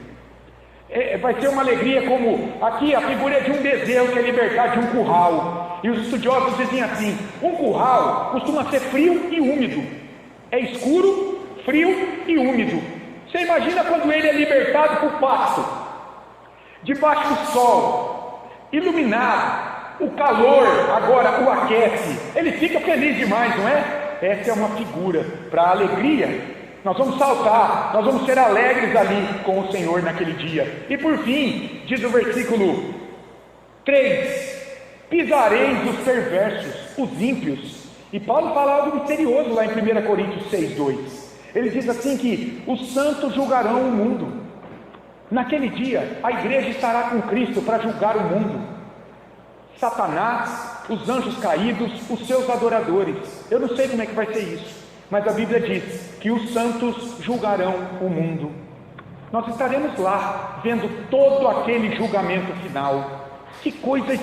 Vai ser uma alegria como aqui a figura é de um bezerro que é libertado de um curral. E os estudiosos dizem assim: um curral costuma ser frio e úmido. É escuro, frio e úmido. Você imagina quando ele é libertado para o pasto, debaixo do sol, iluminado, o calor agora o aquece, ele fica feliz demais, não é? Essa é uma figura para a alegria. Nós vamos saltar, nós vamos ser alegres ali com o Senhor naquele dia. E por fim, diz o versículo 3: pisareis os perversos, os ímpios. E Paulo fala algo misterioso lá em 1 Coríntios 6:2. Ele diz assim que os santos julgarão o mundo. Naquele dia, a igreja estará com Cristo para julgar o mundo. Satanás, os anjos caídos, os seus adoradores. Eu não sei como é que vai ser isso, mas a Bíblia diz que os santos julgarão o mundo. Nós estaremos lá, vendo todo aquele julgamento final. Que coisa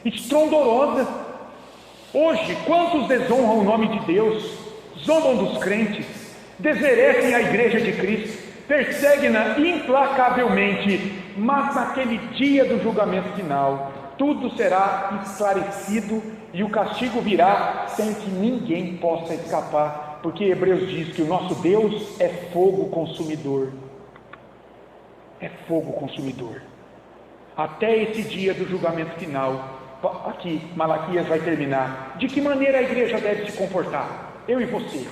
estrondorosa! Hoje, quantos desonram o nome de Deus, zombam dos crentes, desmerecem a igreja de Cristo, perseguem-na implacavelmente, mas naquele dia do julgamento final, tudo será esclarecido e o castigo virá sem que ninguém possa escapar, porque Hebreus diz que o nosso Deus é fogo consumidor. É fogo consumidor. Até esse dia do julgamento final, aqui Malaquias vai terminar. De que maneira a igreja deve se comportar? Eu e você,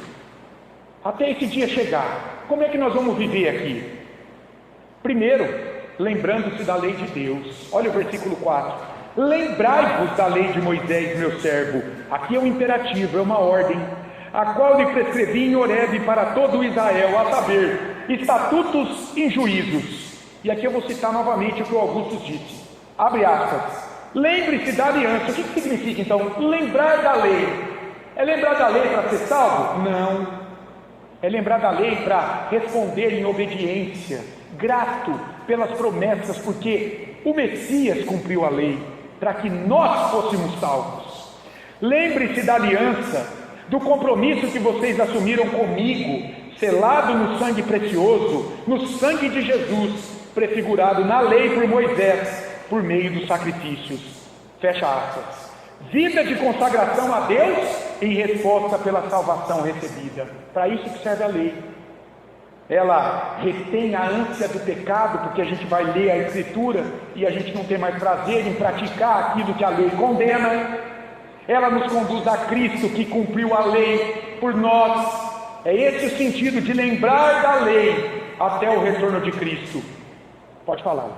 até esse dia chegar, como é que nós vamos viver aqui? Primeiro, lembrando-se da lei de Deus. Olha o versículo 4: lembrai-vos da lei de Moisés, meu servo. Aqui é um imperativo, é uma ordem, a qual lhe prescrevi em Horebe para todo Israel, a saber, estatutos e juízos. E aqui eu vou citar novamente o que o Augusto disse, abre aspas: lembre-se da aliança. O que significa então lembrar da lei? É lembrar da lei para ser salvo? Não. É lembrar da lei para responder em obediência, grato pelas promessas, porque o Messias cumpriu a lei para que nós fôssemos salvos. Lembre-se da aliança, do compromisso que vocês assumiram comigo, selado no sangue precioso, no sangue de Jesus, prefigurado na lei por Moisés, por meio dos sacrifícios. Fecha aspas. Vida de consagração a Deus em resposta pela salvação recebida. Para isso que serve a lei. Ela retém a ânsia do pecado, porque a gente vai ler a Escritura e a gente não tem mais prazer em praticar aquilo que a lei condena. Ela nos conduz a Cristo, que cumpriu a lei por nós. É esse o sentido de lembrar da lei até o retorno de Cristo. Pode falar.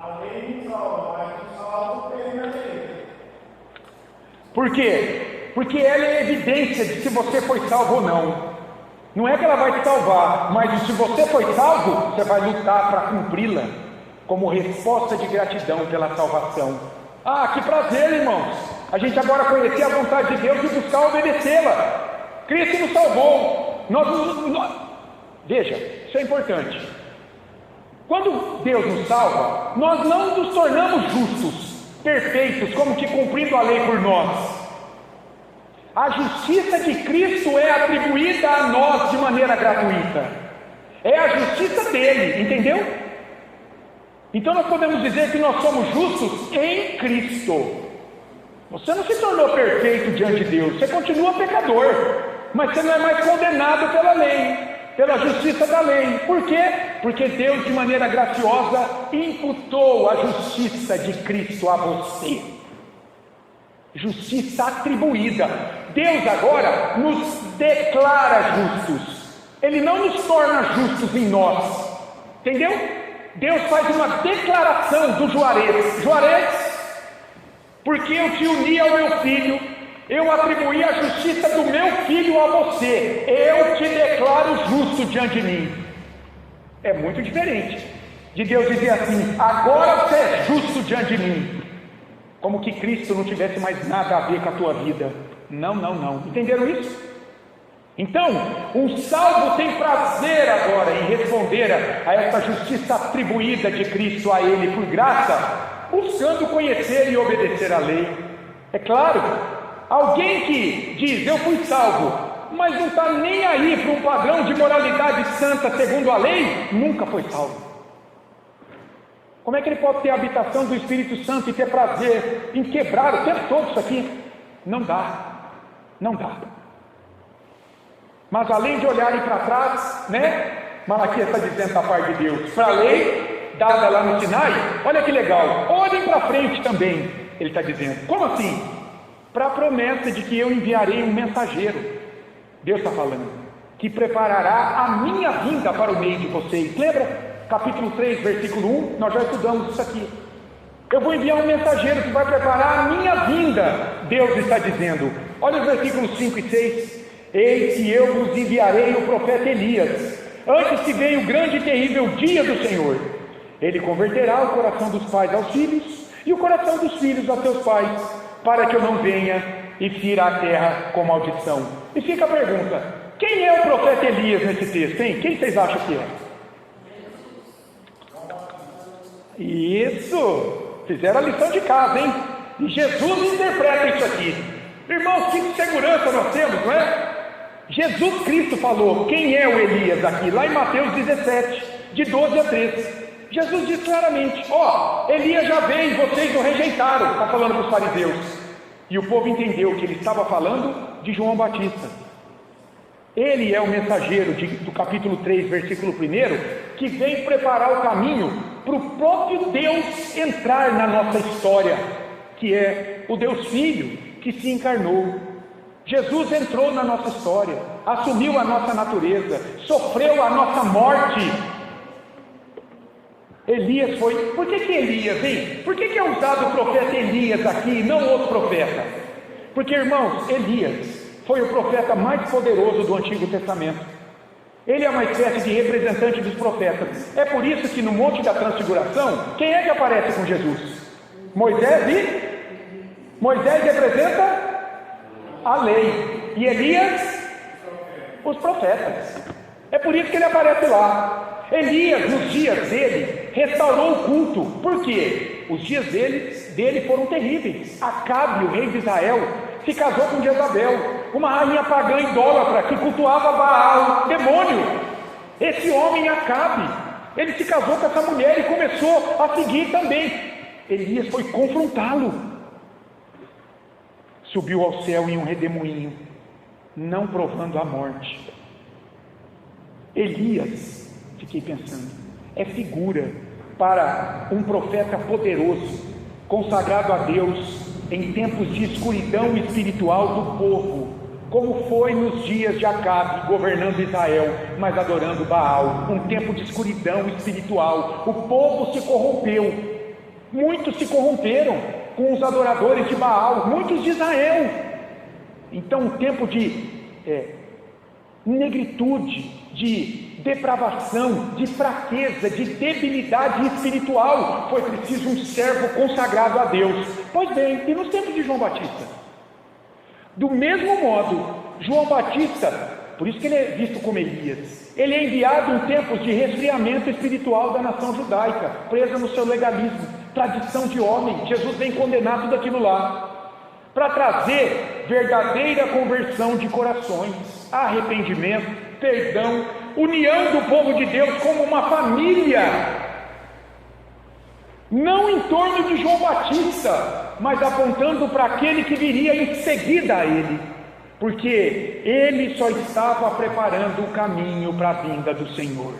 A lei nos salva, mas nos salva pela lei. Por quê? Porque ela é evidência de se você foi salvo ou não. Não é que ela vai te salvar, mas se você foi salvo, você vai lutar para cumpri-la, como resposta de gratidão pela salvação. Ah, que prazer, irmãos! A gente agora conhecer a vontade de Deus e buscar obedecê-la. Cristo nos salvou. Veja, isso é importante. Quando Deus nos salva, nós não nos tornamos justos, perfeitos, como que cumprindo a lei por nós. A justiça de Cristo é atribuída a nós de maneira gratuita. É a justiça dele, entendeu? Então nós podemos dizer que nós somos justos em Cristo. Você não se tornou perfeito diante de Deus, você continua pecador, mas você não é mais condenado pela lei, pela justiça da lei. Por quê? Porque Deus, de maneira graciosa, imputou a justiça de Cristo a você. Justiça atribuída. Deus agora nos declara justos. Ele não nos torna justos em nós. Entendeu? Deus faz uma declaração do Juarez. Juarez, porque eu te uni ao meu filho, eu atribuí a justiça do meu filho a você. Eu te declaro justo diante de mim. É muito diferente de Deus dizer assim: agora você é justo diante de mim. Como que Cristo não tivesse mais nada a ver com a tua vida. Não. Entenderam isso? Então, um salvo tem prazer agora em responder a essa justiça atribuída de Cristo a ele por graça, buscando conhecer e obedecer a lei. É claro, alguém que diz, eu fui salvo, mas não está nem aí para um padrão de moralidade santa segundo a lei, nunca foi salvo. Como é que ele pode ter a habitação do Espírito Santo e ter prazer em quebrar o tempo todo isso aqui? Não dá. Mas além de olharem para trás, Malaquias está dizendo da parte de Deus, para a lei dada lá no Sinai, olha que legal, olhem para frente também, ele está dizendo. Como assim? Para a promessa de que eu enviarei um mensageiro, Deus está falando, que preparará a minha vinda para o meio de vocês. Lembra? Capítulo 3, versículo 1, nós já estudamos isso aqui. Eu vou enviar um mensageiro que vai preparar a minha vinda, Deus está dizendo. Olha os versículos 5 e 6. Eis que eu vos enviarei o profeta Elias, antes que venha o grande e terrível dia do Senhor. Ele converterá o coração dos pais aos filhos, e o coração dos filhos a seus pais, para que eu não venha e fira a terra com maldição. E fica a pergunta, quem é o profeta Elias nesse texto, hein? Quem vocês acham que é? Isso! Fizeram a lição de casa, hein? E Jesus interpreta isso aqui. Irmãos, que segurança nós temos, não é? Jesus Cristo falou, quem é o Elias aqui? Lá em Mateus 17, de 12 a 13. Jesus diz claramente, Elias já veio e vocês o rejeitaram. Está falando para os fariseus. E o povo entendeu que ele estava falando de João Batista. Ele é o mensageiro do capítulo 3, versículo 1, que vem preparar o caminho para o próprio Deus entrar na nossa história, que é o Deus Filho que se encarnou. Jesus entrou na nossa história, assumiu a nossa natureza, sofreu a nossa morte. Elias foi... Por que Elias, hein? Por que é usado o profeta Elias aqui e não outro profeta? Porque, irmãos, Elias foi o profeta mais poderoso do Antigo Testamento. Ele é uma espécie de representante dos profetas. É por isso que no Monte da Transfiguração, quem é que aparece com Jesus? Moisés representa a lei, e Elias, os profetas. É por isso que ele aparece lá. Elias, nos dias dele, restaurou o culto. Por quê? Os dias dele foram terríveis. Acabe, o rei de Israel, se casou com Jezabel, uma rainha pagã idólatra que cultuava Baal, demônio. Esse homem Acabe, ele se casou com essa mulher e começou a seguir também. Elias foi confrontá-lo. subiu ao céu em um redemoinho, não provando a morte. Elias, fiquei pensando, é figura para um profeta poderoso, consagrado a Deus em tempos de escuridão espiritual do povo, como foi nos dias de Acabe, governando Israel, mas adorando Baal. Um tempo de escuridão espiritual. O povo se corrompeu, muitos se corromperam com os adoradores de Baal, muitos de Israel. Então um tempo de negritude, de depravação, de fraqueza, de debilidade espiritual. Foi preciso um servo consagrado a Deus. Pois bem, e nos tempos de João Batista? Do mesmo modo, João Batista, por isso que ele é visto como Elias, ele é enviado em tempos de resfriamento espiritual da nação judaica, presa no seu legalismo, tradição de homem. Jesus vem condenar tudo aquilo lá, para trazer verdadeira conversão de corações, arrependimento, perdão, união do povo de Deus como uma família, não em torno de João Batista, mas apontando para aquele que viria em seguida a ele, porque ele só estava preparando o caminho para a vinda do Senhor.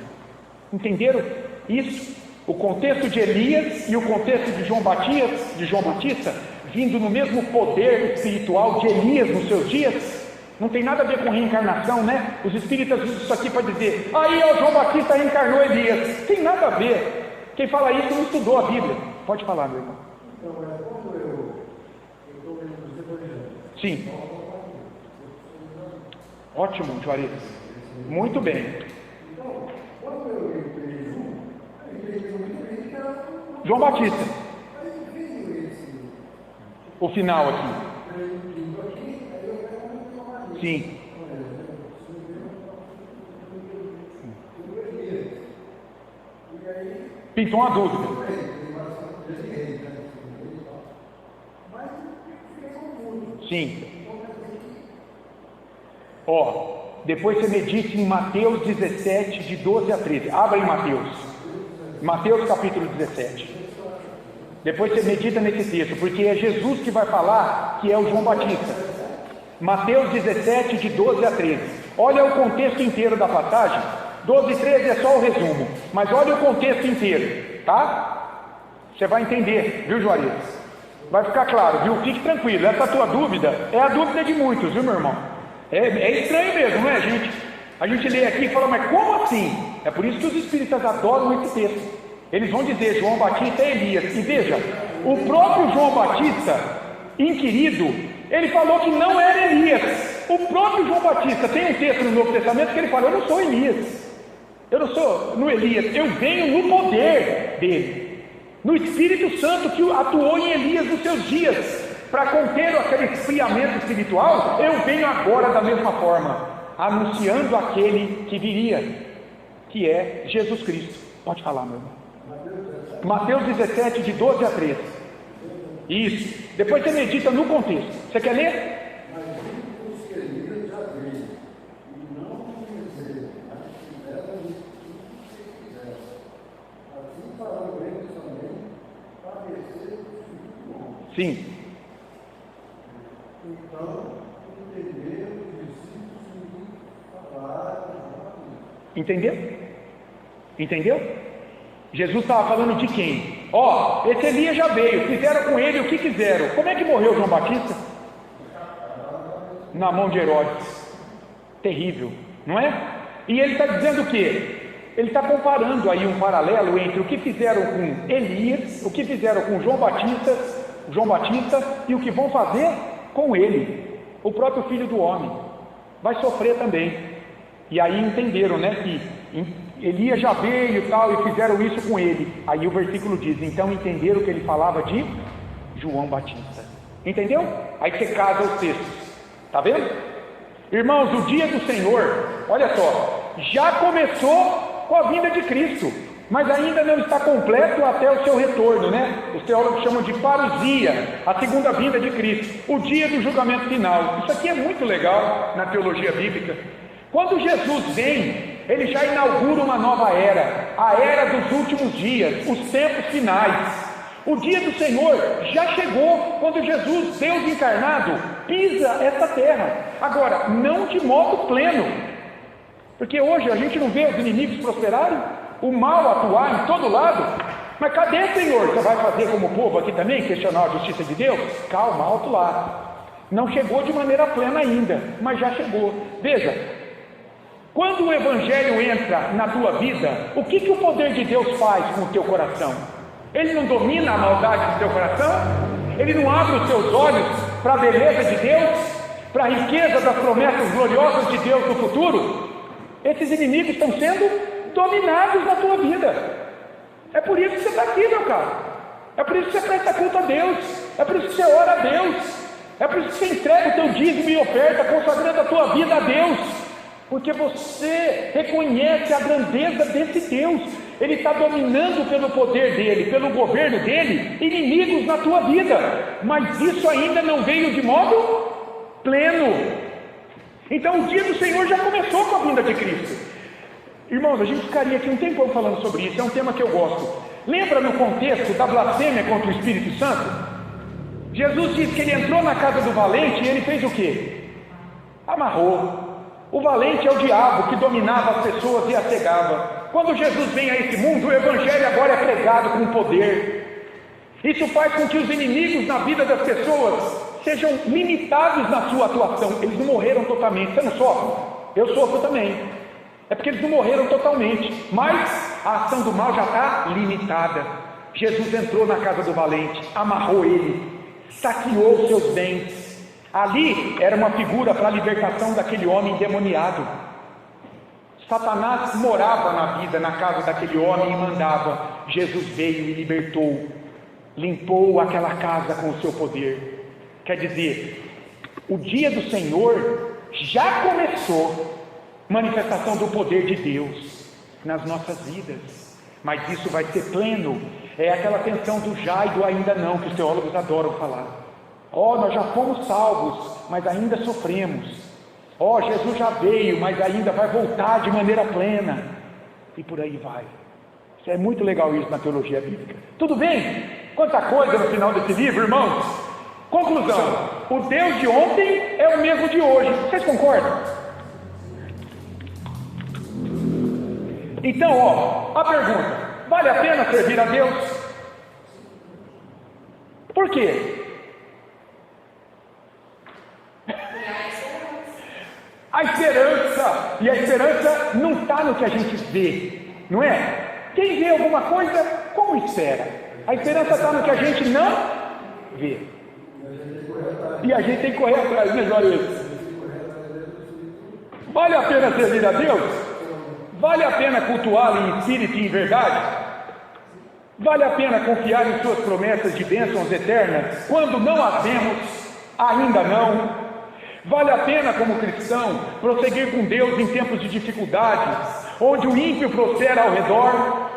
Entenderam isso? O contexto de Elias e o contexto de João Batista, vindo no mesmo poder espiritual de Elias nos seus dias. Não tem nada a ver com reencarnação, né? Os espíritas usam isso aqui para dizer, aí o João Batista reencarnou Elias. Tem nada a ver. Quem fala isso não estudou a Bíblia. Pode falar, meu irmão. Então, quando eu estou lendo os evangelhos. Sim. Ótimo, Juarez. Muito bem. Então, quando eu entrei muito bem que era João Batista. Aí veio O final aqui. aqui, aí eu pego uma Sim. Pintou uma dúvida. Sim. Ó, depois você medite em Mateus 17, de 12 a 13. Abra em Mateus. Mateus capítulo 17. Depois você medita nesse texto, porque é Jesus que vai falar que é o João Batista. Mateus 17, de 12 a 13. Olha o contexto inteiro da passagem. 12 e 13 é só o resumo, mas olha o contexto inteiro, tá? Você vai entender, viu, Juarez? Vai ficar claro, viu? Fique tranquilo, essa tua dúvida é a dúvida de muitos, viu, meu irmão? É estranho mesmo, não é, gente? A gente lê aqui e fala, mas como assim? É por isso que os espíritas adoram esse texto. Eles vão dizer, João Batista é Elias. E veja, o próprio João Batista, inquirido, ele falou que não era Elias. O próprio João Batista tem um texto no Novo Testamento que ele fala, eu não sou Elias. Eu não sou no Elias, eu venho no poder dele, no Espírito Santo que atuou em Elias nos seus dias, para conter aquele esfriamento espiritual. Eu venho agora da mesma forma, anunciando aquele que viria, que é Jesus Cristo. Pode falar, meu irmão. Mateus 17, de 12 a 13. Isso, depois você medita no contexto. Você quer ler? Sim. Então, entenderam os discípulos falaram. Entendeu? Entendeu? Jesus estava falando de quem? Ó, esse Elias já veio, fizeram com ele o que quiseram. Como é que morreu João Batista? Na mão de Herodes. Terrível, não é? E ele está dizendo o quê? Ele está comparando aí um paralelo entre o que fizeram com Elias, o que fizeram com João Batista e o que vão fazer com ele, o próprio Filho do Homem. Vai sofrer também. E aí entenderam, né, que Elias já veio e tal, e fizeram isso com ele. Aí o versículo diz, então entenderam que ele falava de João Batista. Entendeu? Aí você casa os textos. Tá vendo? Irmãos, o dia do Senhor, olha só, já começou com a vinda de Cristo, mas ainda não está completo até o seu retorno, né? Os teólogos chamam de parousia, a segunda vinda de Cristo, o dia do julgamento final. Isso aqui é muito legal na teologia bíblica. Quando Jesus vem, ele já inaugura uma nova era, a era dos últimos dias, os tempos finais. O dia do Senhor já chegou quando Jesus, Deus encarnado, pisa essa terra. Agora, não de modo pleno, porque hoje a gente não vê os inimigos prosperarem, o mal atuar em todo lado. Mas cadê, Senhor? Você vai fazer como o povo aqui também, questionar a justiça de Deus? Calma, alto lá. Não chegou de maneira plena ainda, mas já chegou. Veja, quando o Evangelho entra na tua vida, o que o poder de Deus faz com o teu coração? Ele não domina a maldade do teu coração? Ele não abre os teus olhos para a beleza de Deus? Para a riqueza das promessas gloriosas de Deus no futuro? Esses inimigos estão sendo dominados na tua vida. É por isso que você está aqui, meu caro. É por isso que você presta culto a Deus. É por isso que você ora a Deus. É por isso que você entrega o teu dízimo e oferta, consagrando a tua vida a Deus. Porque você reconhece a grandeza desse Deus. Ele está dominando pelo poder dele, pelo governo dele, inimigos na tua vida. Mas isso ainda não veio de modo pleno. Então o dia do Senhor já começou com a vinda de Cristo. Irmãos, a gente ficaria aqui um tempão falando sobre isso, é um tema que eu gosto. Lembra no contexto da blasfêmia contra o Espírito Santo? Jesus diz que ele entrou na casa do valente e ele fez o quê? Amarrou. O valente é o diabo que dominava as pessoas e as cegava. Quando Jesus vem a esse mundo, o Evangelho agora é pregado com poder. Isso faz com que os inimigos na vida das pessoas sejam limitados na sua atuação. Eles não morreram totalmente. Você não sofre? Eu sofro também. É porque eles não morreram totalmente, mas a ação do mal já está limitada. Jesus entrou na casa do valente, amarrou ele, saqueou seus bens. Ali era uma figura para a libertação daquele homem endemoniado. Satanás morava na vida, na casa daquele homem e mandava. Jesus veio e libertou, limpou aquela casa com o seu poder. Quer dizer, o dia do Senhor já começou. Manifestação do poder de Deus nas nossas vidas, mas isso vai ser pleno. É aquela tensão do já e do ainda não, que os teólogos adoram falar. Nós já fomos salvos, mas ainda sofremos. Jesus já veio, mas ainda vai voltar de maneira plena, e por aí vai. Isso é muito legal, isso na teologia bíblica. Tudo bem? Quanta coisa no final desse livro, irmãos. Conclusão: o Deus de ontem é o mesmo de hoje. Vocês concordam? Então, a pergunta: vale a pena servir a Deus? Por quê? A esperança, e a esperança não está no que a gente vê, não é? Quem vê alguma coisa, como espera? A esperança está no que a gente não vê. E a gente tem que correr atrás, melhor isso. Vale a pena servir a Deus? Vale a pena cultuá-lo em espírito e em verdade? Vale a pena confiar em suas promessas de bênçãos eternas, quando não as vemos, ainda não? Vale a pena, como cristão, prosseguir com Deus em tempos de dificuldade, onde o ímpio prospera ao redor,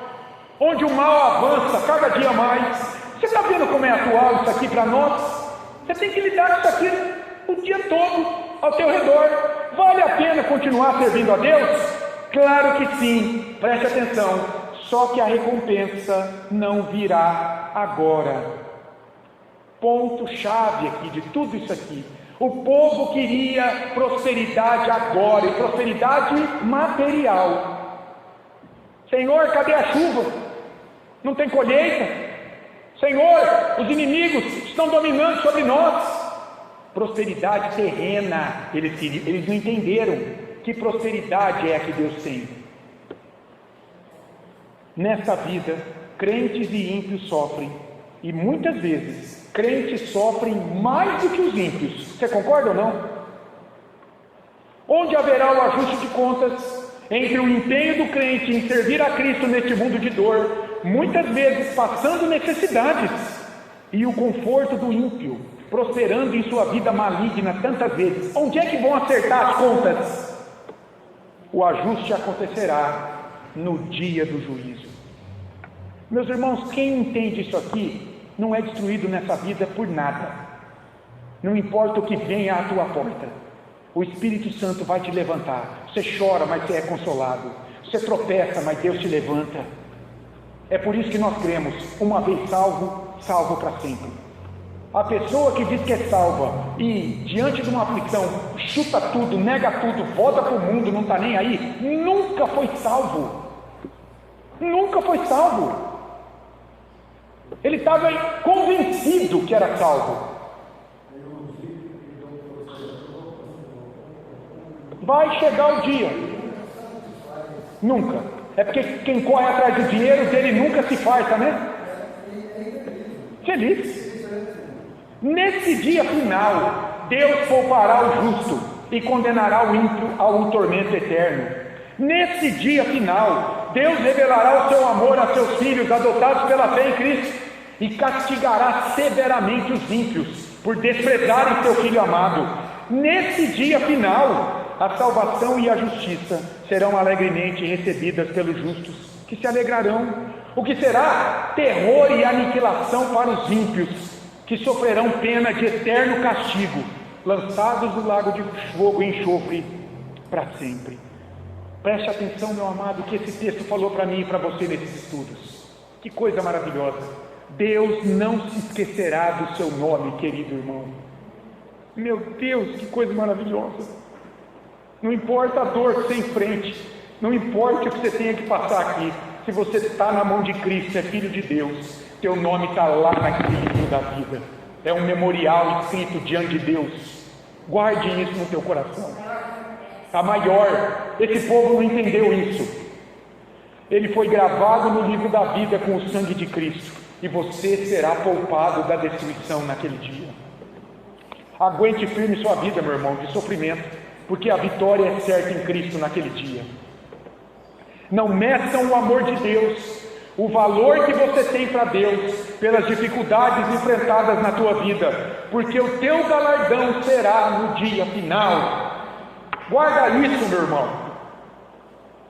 onde o mal avança cada dia mais? Você está vendo como é atual isso aqui para nós? Você tem que lidar com isso aqui o dia todo, ao teu redor. Vale a pena continuar servindo a Deus? Claro que sim, preste atenção, só que a recompensa não virá agora. Ponto-chave aqui de tudo isso aqui: o povo queria prosperidade agora, e prosperidade material. Senhor, cadê a chuva? Não tem colheita? Senhor, os inimigos estão dominando sobre nós. Prosperidade terrena, eles não entenderam. Que prosperidade é a que Deus tem? Nessa vida, crentes e ímpios sofrem, e muitas vezes crentes sofrem mais do que os ímpios. Você concorda ou não? Onde haverá o ajuste de contas entre o empenho do crente em servir a Cristo neste mundo de dor, muitas vezes passando necessidades, e o conforto do ímpio, prosperando em sua vida maligna tantas vezes? Onde é que vão acertar as contas? O ajuste acontecerá no dia do juízo. Meus irmãos, quem entende isso aqui não é destruído nessa vida por nada. Não importa o que venha à tua porta, o Espírito Santo vai te levantar. Você chora, mas você é consolado. Você tropeça, mas Deus te levanta. É por isso que nós cremos: uma vez salvo, salvo para sempre. A pessoa que diz que é salva e diante de uma aflição chuta tudo, nega tudo, volta para o mundo, não está nem aí, nunca foi salvo. Nunca foi salvo. Ele estava convencido que era salvo. Vai chegar o dia. Nunca. É porque quem corre atrás do dinheiro dele nunca se farta, né? Feliz. Nesse dia final, Deus poupará o justo e condenará o ímpio ao tormento eterno. Nesse dia final, Deus revelará o seu amor a seus filhos adotados pela fé em Cristo e castigará severamente os ímpios por desprezarem seu Filho amado. Nesse dia final, a salvação e a justiça serão alegremente recebidas pelos justos, que se alegrarão. O que será terror e aniquilação para os ímpios, que sofrerão pena de eterno castigo, lançados no lago de fogo e enxofre para sempre. Preste atenção, meu amado, que esse texto falou para mim e para você nesses estudos. Que coisa maravilhosa. Deus não se esquecerá do seu nome, querido irmão. Meu Deus, que coisa maravilhosa. Não importa a dor que você enfrente, não importa o que você tenha que passar aqui, se você está na mão de Cristo, é filho de Deus, teu nome está lá naquele livro da vida. É um memorial escrito diante de Deus. Guarde isso no teu coração. A maior, esse povo não entendeu isso. Ele foi gravado no livro da vida com o sangue de Cristo, e você será poupado da destruição naquele dia. Aguente firme sua vida, meu irmão, de sofrimento, porque a vitória é certa em Cristo naquele dia. Não meçam o amor de Deus, o valor que você tem para Deus, pelas dificuldades enfrentadas na tua vida, porque o teu galardão será no dia final. Guarda isso, meu irmão.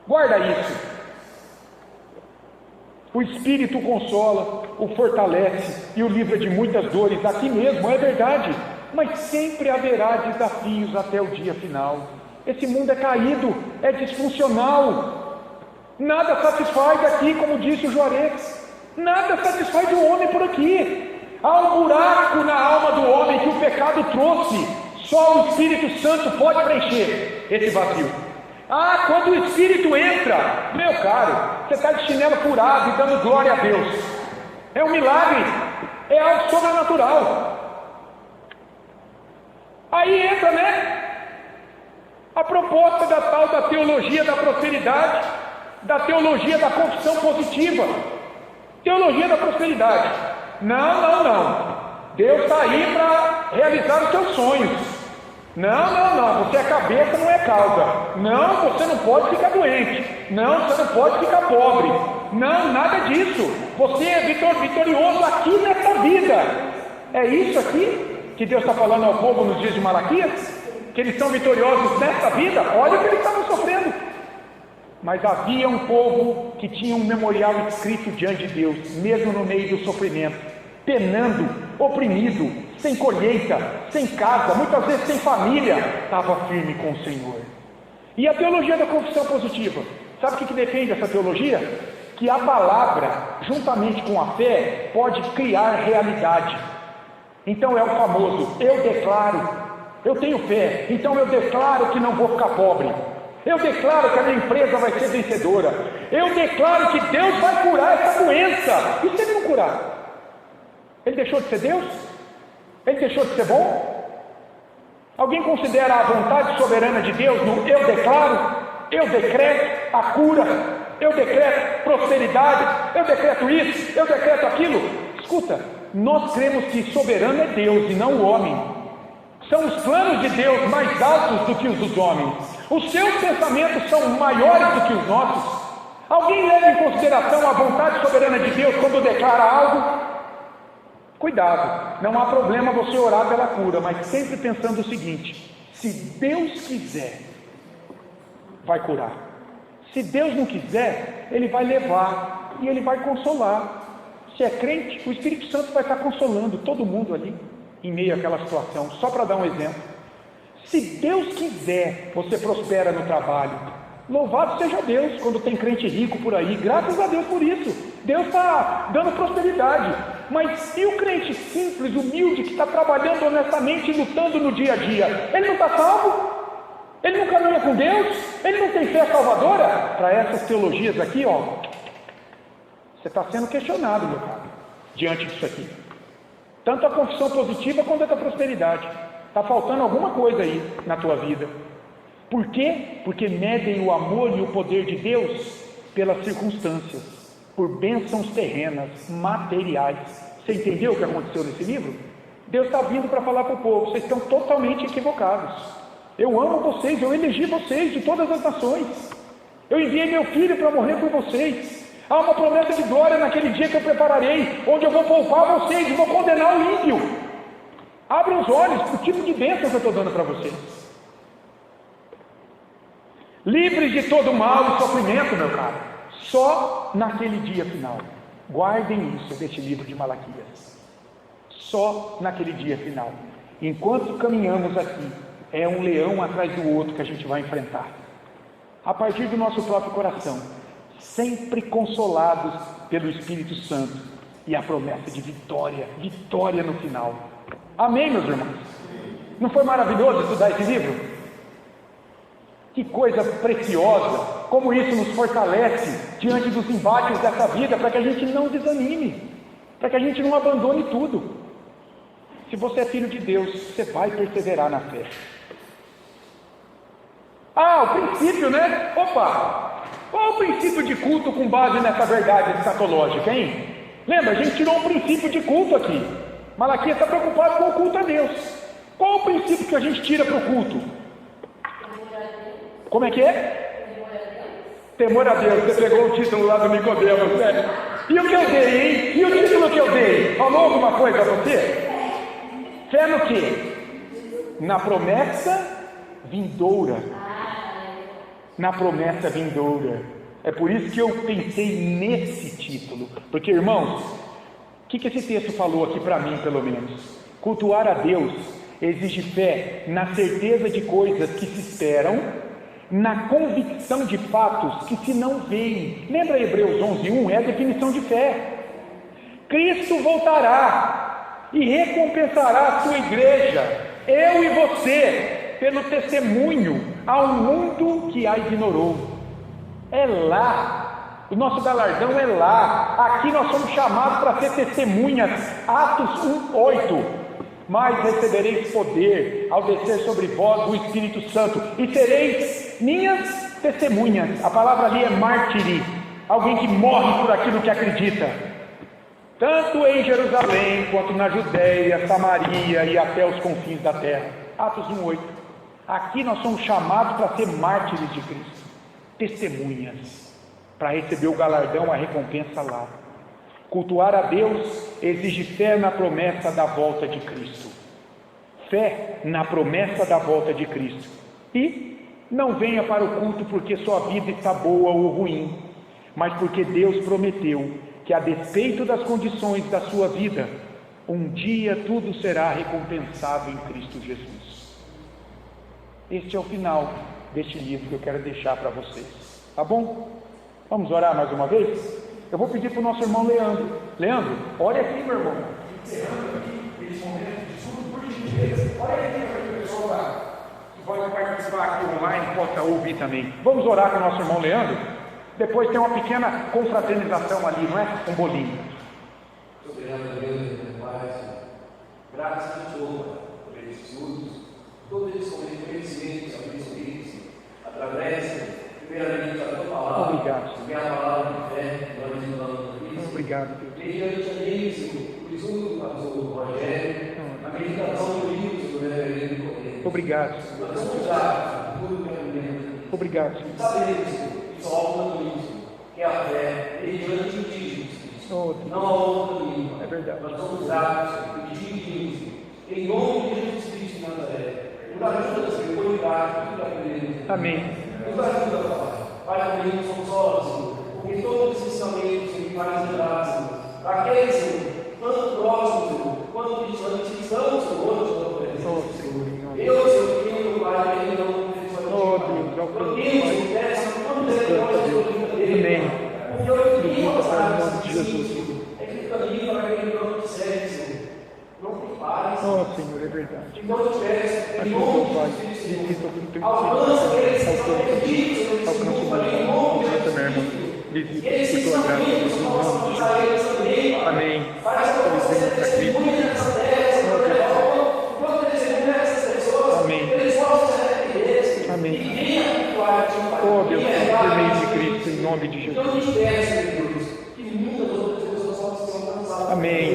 Guarda isso. O Espírito consola, o fortalece e o livra de muitas dores. Aqui mesmo, é verdade. Mas sempre haverá desafios até o dia final. Esse mundo é caído, é disfuncional. Nada satisfaz aqui, como disse o Juarez. Nada satisfaz o homem por aqui. Há um buraco na alma do homem que o pecado trouxe. Só o Espírito Santo pode preencher esse vazio. Ah, quando o Espírito entra, meu caro, você está de chinelo furado e dando glória a Deus. É um milagre, é algo sobrenatural. Aí entra, né? A proposta da tal da teologia da prosperidade, da teologia da confissão positiva. Teologia da prosperidade. Não. Deus está aí para realizar os seus sonhos. Não, você é cabeça, não é causa. Não, você não pode ficar doente. Não, você não pode ficar pobre. Não, nada disso. Você é vitorioso aqui nessa vida. É isso aqui que Deus está falando ao povo nos dias de Malaquias? Que eles são vitoriosos nessa vida? Olha o que eles estavam sofrendo. Mas havia um povo que tinha um memorial escrito diante de Deus, mesmo no meio do sofrimento, penando, oprimido, sem colheita, sem casa, muitas vezes sem família, estava firme com o Senhor. E a teologia da confissão positiva, sabe o que defende essa teologia? Que a palavra, juntamente com a fé, pode criar realidade. Então é o famoso, eu declaro, eu tenho fé, então eu declaro que não vou ficar pobre. Eu declaro que a minha empresa vai ser vencedora. Eu declaro que Deus vai curar essa doença. E se Ele não curar? Ele deixou de ser Deus? Ele deixou de ser bom? Alguém considera a vontade soberana de Deus no eu declaro, eu decreto a cura, eu decreto prosperidade, eu decreto isso, eu decreto aquilo? Escuta, nós cremos que soberano é Deus e não o homem. São os planos de Deus mais altos do que os dos homens. Os seus pensamentos são maiores do que os nossos. Alguém leva em consideração a vontade soberana de Deus quando declara algo? Cuidado, não há problema você orar pela cura, mas sempre pensando o seguinte: se Deus quiser, vai curar. Se Deus não quiser, Ele vai levar e Ele vai consolar. Se é crente, o Espírito Santo vai estar consolando todo mundo ali, em meio àquela situação. Só para dar um exemplo. Se Deus quiser, você prospera no trabalho. Louvado seja Deus quando tem crente rico por aí. Graças a Deus por isso. Deus está dando prosperidade. Mas e o crente simples, humilde, que está trabalhando honestamente e lutando no dia a dia? Ele não está salvo? Ele não caminha com Deus? Ele não tem fé salvadora? Para essas teologias aqui, ó, você está sendo questionado, meu caro, diante disso aqui. Tanto a confissão positiva quanto a da prosperidade. Está faltando alguma coisa aí na tua vida. Por quê? Porque medem o amor e o poder de Deus pelas circunstâncias, por bênçãos terrenas, materiais. Você entendeu o que aconteceu nesse livro? Deus está vindo para falar para o povo: vocês estão totalmente equivocados. Eu amo vocês, eu elegi vocês de todas as nações. Eu enviei meu filho para morrer por vocês. Há uma promessa de glória naquele dia que eu prepararei, onde eu vou poupar vocês e vou condenar o ímpio. Abram os olhos para o tipo de bênção que eu estou dando para vocês. Livres de todo mal e sofrimento, meu caro, só naquele dia final. Guardem isso deste livro de Malaquias. Só naquele dia final. Enquanto caminhamos aqui, é um leão atrás do outro que a gente vai enfrentar. A partir do nosso próprio coração, sempre consolados pelo Espírito Santo e a promessa de vitória, vitória no final. Amém, meus irmãos? Não foi maravilhoso estudar esse livro? Que coisa preciosa, como isso nos fortalece diante dos embates dessa vida, para que a gente não desanime, para que a gente não abandone tudo. Se você é filho de Deus, você vai perseverar na fé. Ah, o princípio, né? Opa! Qual é o princípio de culto com base nessa verdade escatológica, hein? Lembra, a gente tirou um princípio de culto aqui. Malaquias está preocupado com o culto a Deus. Qual é o princípio que a gente tira para o culto? Como é que é? Temor a Deus. Você pegou o título lá do Nicodemo, né? E o que eu dei, hein? E o título que eu dei? Falou alguma coisa a você? Fé no quê? Na promessa vindoura. Na promessa vindoura. É por isso que eu pensei nesse título. Porque, irmãos, o que esse texto falou aqui para mim, pelo menos? Cultuar a Deus exige fé na certeza de coisas que se esperam, na convicção de fatos que se não veem. Lembra Hebreus 11:1? É a definição de fé. Cristo voltará e recompensará a sua igreja, eu e você, pelo testemunho ao mundo que a ignorou. É lá, o nosso galardão é lá. Aqui nós somos chamados para ser testemunhas. Atos 1:8. Mas recebereis poder ao descer sobre vós o Espírito Santo, e sereis minhas testemunhas. A palavra ali é mártire, alguém que morre por aquilo que acredita, tanto em Jerusalém, quanto na Judéia, Samaria e até os confins da terra. Atos 1:8. Aqui nós somos chamados para ser mártires de Cristo, testemunhas, para receber o galardão, a recompensa lá. Cultuar a Deus exige fé na promessa da volta de Cristo. Fé na promessa da volta de Cristo. E não venha para o culto porque sua vida está boa ou ruim, mas porque Deus prometeu que, a despeito das condições da sua vida, um dia tudo será recompensado em Cristo Jesus. Este é o final deste livro que eu quero deixar para vocês. Tá bom? Vamos orar mais uma vez? Eu vou pedir para o nosso irmão Leandro. Leandro, olha aqui, meu irmão. Encerrando aqui esse momento de estudo, por gentileza. Olha aqui para que o pessoal que pode participar aqui online possa ouvir também. Vamos orar com o nosso irmão Leandro? Depois tem uma pequena confraternização ali, não é? Um bolinho. Obrigado a Deus, Pai. Graças a Deus por esses estudos. Todos eles com conhecimentos, sabedoria, através, primeiramente, da tua palavra. Obrigado. Que é a palavra de fé, que nós estudamos aqui. Obrigado, Deus. Mediante a isso, o estudo do pastor Rogério, a meditação do livro do reverendo Nicodemo. Obrigado. Nós vamos usar tudo que aprendemos. Obrigado. Sabemos que só há um caminho, que é a fé, mediante o Cristo. Não há outro caminho. É verdade. Nós somos gratos e dividimos em nome de Jesus Cristo de Nazaré. Nos ajuda, Senhor, cuidar tudo que aprendemos. Amém. Nos ajuda, Pai. Pai, também não somos sós, Senhor, porque todos os ensinamentos que fazem lembrar, Senhor, aqueles, Senhor, tanto próximos, Senhor, quanto distantes, estão, Senhor, na tua presença, Senhor. Eu, Senhor, tenho, Pai, ainda não Deus, Deus, essa Amém. porque eu tenho uma frase de Jesus, é que o caminho para aquele que não Então eu te peço, em nome do Espírito Senhor, Alcança eles que estão perdidos nesse mundo, em nome de Jesus. E eles que estão perdidos, que possam usar eles também. Amém. Faz com que você testemunhe nessa terra, enquanto eles testemunham essas pessoas, Amém. eles possam se arrepender. Amém. E venham habituar a ti, Pai. Oh, Deus, por meio de Pai. Cristo, em nome de Então eu Jesus. te peço, meu Deus, que muitas outras pessoas possam ser alcançadas. Amém.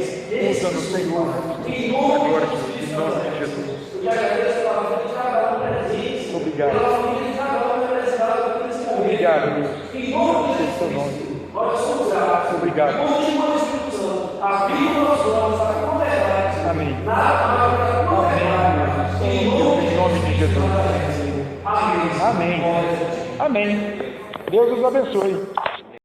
Usa-nos, Senhor, Em a nome glória de de Deus, Jesus. em nome de Jesus. Eu te agradeço pela vida de cada um presente. Obrigado. Pela família de cada um representado aqui nesse momento. Obrigado, Deus. Em nome de Em seu Jesus. nome. Nós somos gratos. Obrigado. Continua o Espírito Santo. Abriu nossos olhos para a verdade. Amém. Nada mais para a verdade. Em Em nome de Jesus. Amém. Amém. Amém. Deus os abençoe.